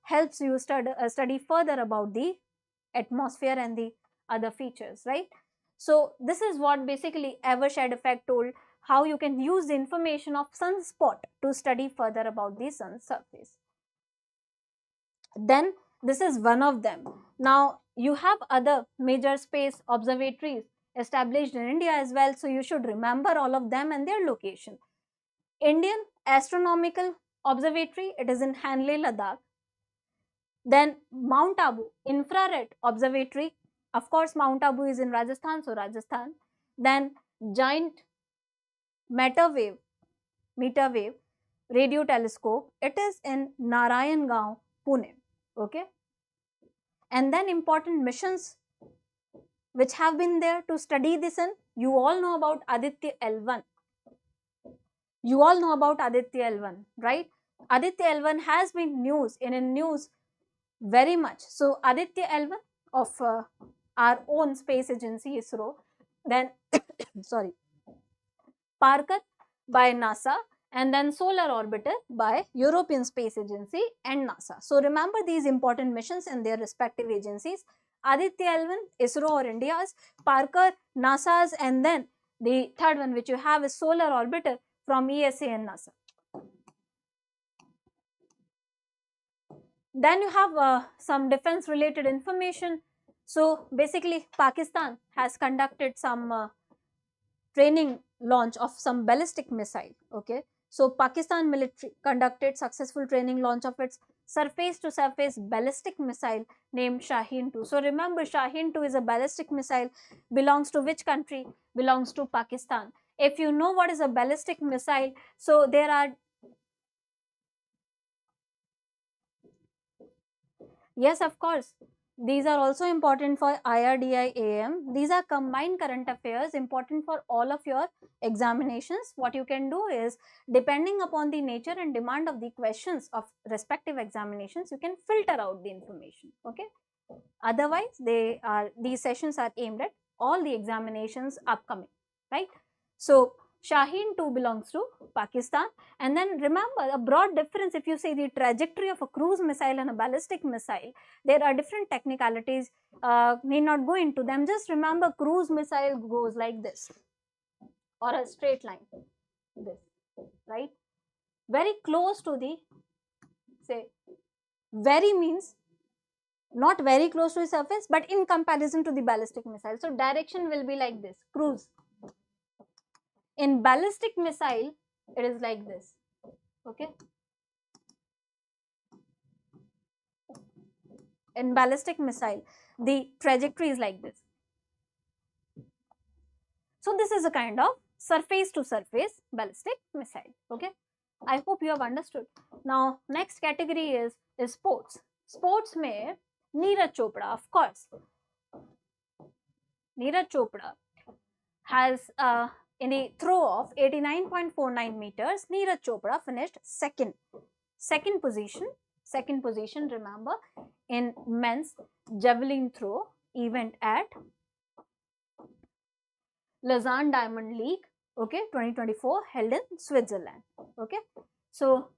helps you study further about the atmosphere and the other features, right? So this is what basically Evershed effect told, how you can use the information of sunspot to study further about the sun surface. Then this is one of them. Now you have other major space observatories established in India as well, so you should remember all of them and their location. Indian Astronomical Observatory, it is in Hanle, Ladakh. Then Mount Abu Infrared Observatory, of course Mount Abu is in Rajasthan, so Rajasthan. Then Giant Meter Wave Radio Telescope, it is in Narayangaon, Pune. Okay. And then important missions which have been there to study the sun. You all know about Aditya L1. You all know about Aditya L1, right? Aditya L1 has been in news very much. So Aditya L1 of our own space agency ISRO, then sorry, Parker by NASA, and then Solar Orbiter by European Space Agency and NASA. So remember these important missions and their respective agencies. Aditya L1, ISRO or India's, Parker, NASA's, and then the third one which you have is Solar Orbiter from ESA and NASA. Then you have some defense related information. So basically Pakistan has conducted some training launch of some ballistic missile. Okay, so Pakistan military conducted successful training launch of its surface to surface ballistic missile named Shaheen 2. So remember, Shaheen 2 is a ballistic missile, belongs to which country? Belongs to Pakistan. If you know what is a ballistic missile, so there are, yes, of course, these are also important for IRDAI AM. These are combined current affairs, important for all of your examinations. What you can do is, depending upon the nature and demand of the questions of respective examinations, you can filter out the information. Okay. Otherwise, these sessions are aimed at all the examinations upcoming, right? So Shaheen 2 belongs to Pakistan. And then remember a broad difference. If you say the trajectory of a cruise missile and a ballistic missile, there are different technicalities, need not go into them. Just remember, cruise missile goes like this, or a straight line, this, right? Very close to the, say, very means not very close to the surface, but in comparison to the ballistic missile. So direction will be like this, cruise. In ballistic missile, it is like this. Okay. In ballistic missile, the trajectory is like this. So this is a kind of surface to surface ballistic missile. Okay, I hope you have understood. Now next category is sports. Sports में Neeraj Chopra, of course. Neeraj Chopra has in the throw of 89.49 meters, Neeraj Chopra finished second position, remember, in men's javelin throw event at Lausanne Diamond League, okay, 2024, held in Switzerland. Okay, so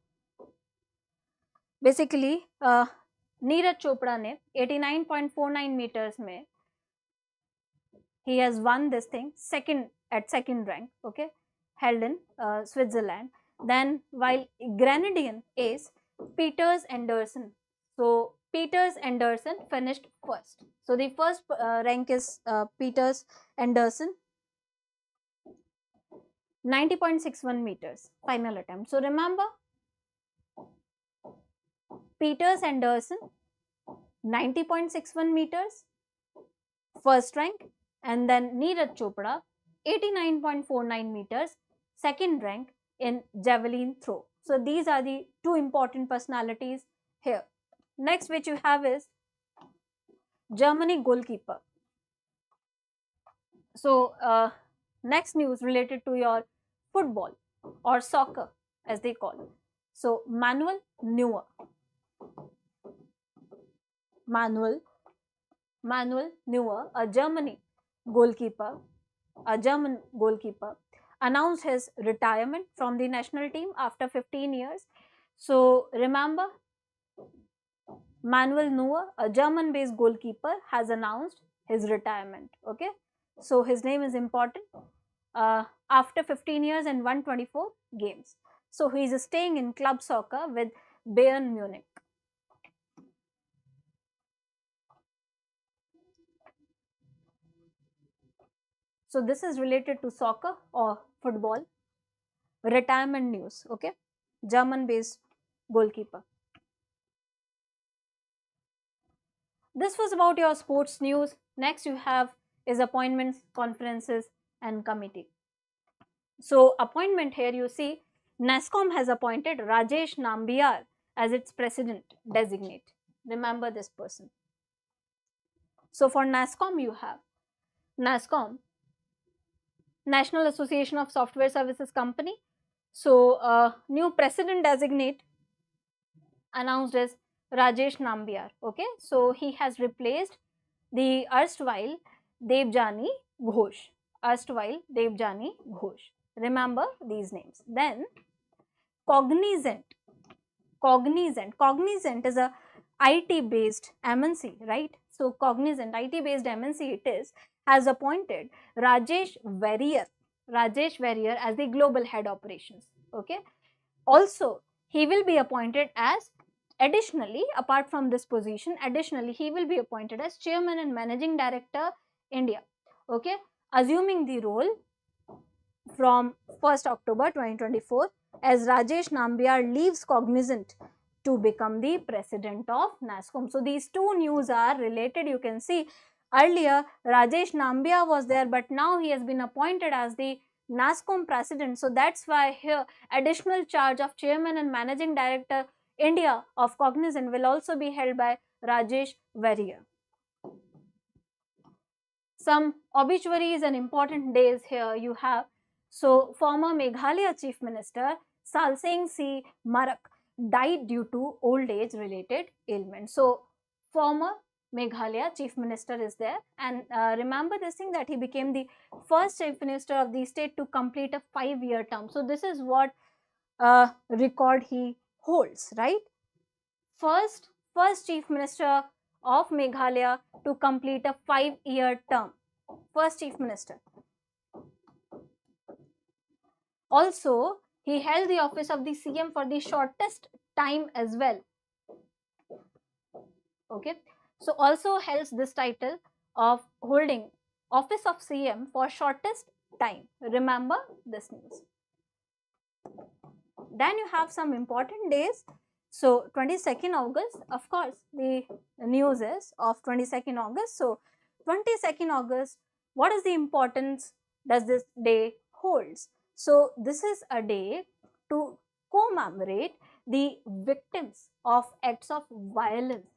basically Neeraj Chopra ने 89.49 meters में he has won this thing second rank, okay, held in Switzerland. Then while Grenadian ace Peters Anderson, so Peters Anderson finished first. So the first rank is Peters Anderson, 90.61 meters final attempt. So remember, Peters Anderson 90.61 meters first rank, and then Neeraj Chopra 89.49 meters second rank in javelin throw. So these are the two important personalities here. Next which you have is Germany goalkeeper. So next news related to your football or soccer as they call it. So Manuel Neuer, a German goalkeeper, announced his retirement from the national team after 15 years. So remember, Manuel Neuer, a German-based goalkeeper, has announced his retirement. Okay, so his name is important. After 15 years and 124 games. So he is staying in club soccer with Bayern Munich. So this is related to soccer or football. Retirement news, okay? German-based goalkeeper. This was about your sports news. Next you have is appointments, conferences and committee. So appointment here you see NASSCOM has appointed Rajesh Nambiar as its president designate. Remember this person. So for NASSCOM you have NASSCOM, National Association of Software Services Company. So new president designate announced as Rajesh Nambiar. Okay, so he has replaced the erstwhile Devjani Ghosh. Remember these names. Then Cognizant is a IT based MNC, right? So Cognizant, IT based MNC it is, has appointed Rajesh Warrier as the global head operations. Okay, also he will be appointed as, additionally, apart from this position, he will be appointed as chairman and managing director India. Okay, assuming the role from 1st October 2024 as Rajesh Nambiar leaves Cognizant to become the president of NASSCOM. So these two news are related. You can see earlier Rajesh Nambiar was there, but now he has been appointed as the NASSCOM president. So that's why here additional charge of chairman and managing director India of Cognizant will also be held by Rajesh Warrier. Some obituaries and important days here you have. So former Meghalaya Chief Minister Salseng C. Marak died due to old age related ailment. So former Meghalaya Chief Minister is there, and remember this thing that he became the first Chief Minister of the state to complete a 5-year term. So this is what record he holds, right? First Chief Minister of Meghalaya to complete a 5-year term. First Chief Minister. Also, he held the office of the CM for the shortest time as well. Okay, so also holds this title of holding office of CM for shortest time. Remember this news. Then you have some important days. So 22nd August, of course, the news is of 22nd August. So 22nd August, what is the importance does this day holds? So this is a day to commemorate the victims of acts of violence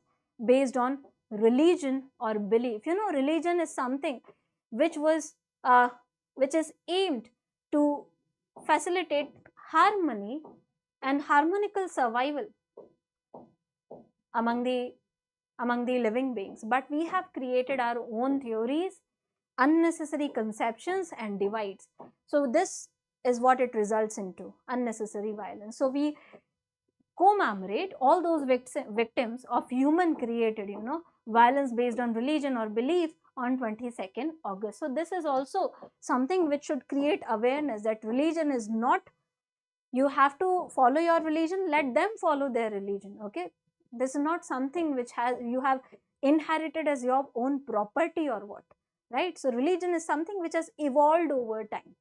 based on religion or belief. You know, religion is something which was which is aimed to facilitate harmony and harmonical survival among the living beings, but we have created our own theories, unnecessary conceptions and divides. So this is what it results into, unnecessary violence. So we commemorate all those victims of human created, you know, violence based on religion or belief on 22nd August. So this is also something which should create awareness that religion is not, you have to follow your religion, let them follow their religion. Okay, this is not something which has you have inherited as your own property or what, right? So religion is something which has evolved over time.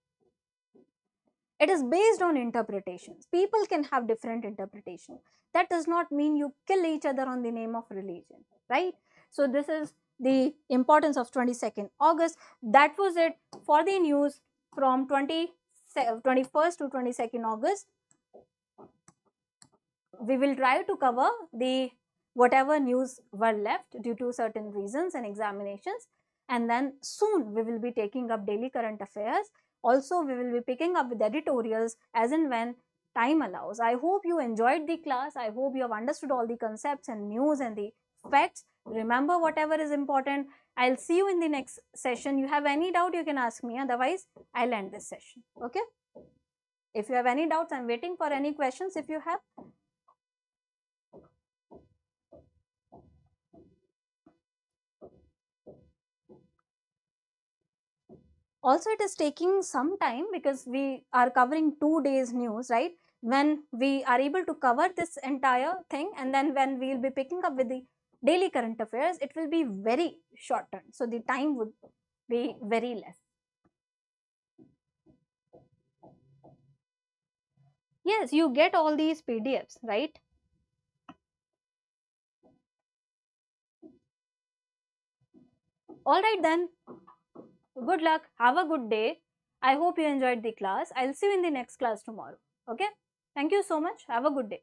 It is based on interpretations. People can have different interpretations. That does not mean you kill each other on the name of religion, right? So this is the importance of 22nd August. That was it for the news from 21st to 22nd August. We will try to cover the whatever news were left due to certain reasons and examinations, and then soon we will be taking up daily current affairs. Also, we will be picking up with editorials as and when time allows. I hope you enjoyed the class. I hope you have understood all the concepts and news and the facts. Remember whatever is important. I'll see you in the next session. You have any doubt, you can ask me. Otherwise, I'll end this session. Okay? If you have any doubts, I'm waiting for any questions if you have. Also, it is taking some time because we are covering 2 days news, right? When we are able to cover this entire thing, and then when we will be picking up with the daily current affairs, it will be very shortened. So the time would be very less. Yes, you get all these PDFs, right? All right then. Good luck. Have a good day. I hope you enjoyed the class. I'll see you in the next class tomorrow. Okay? Thank you so much. Have a good day.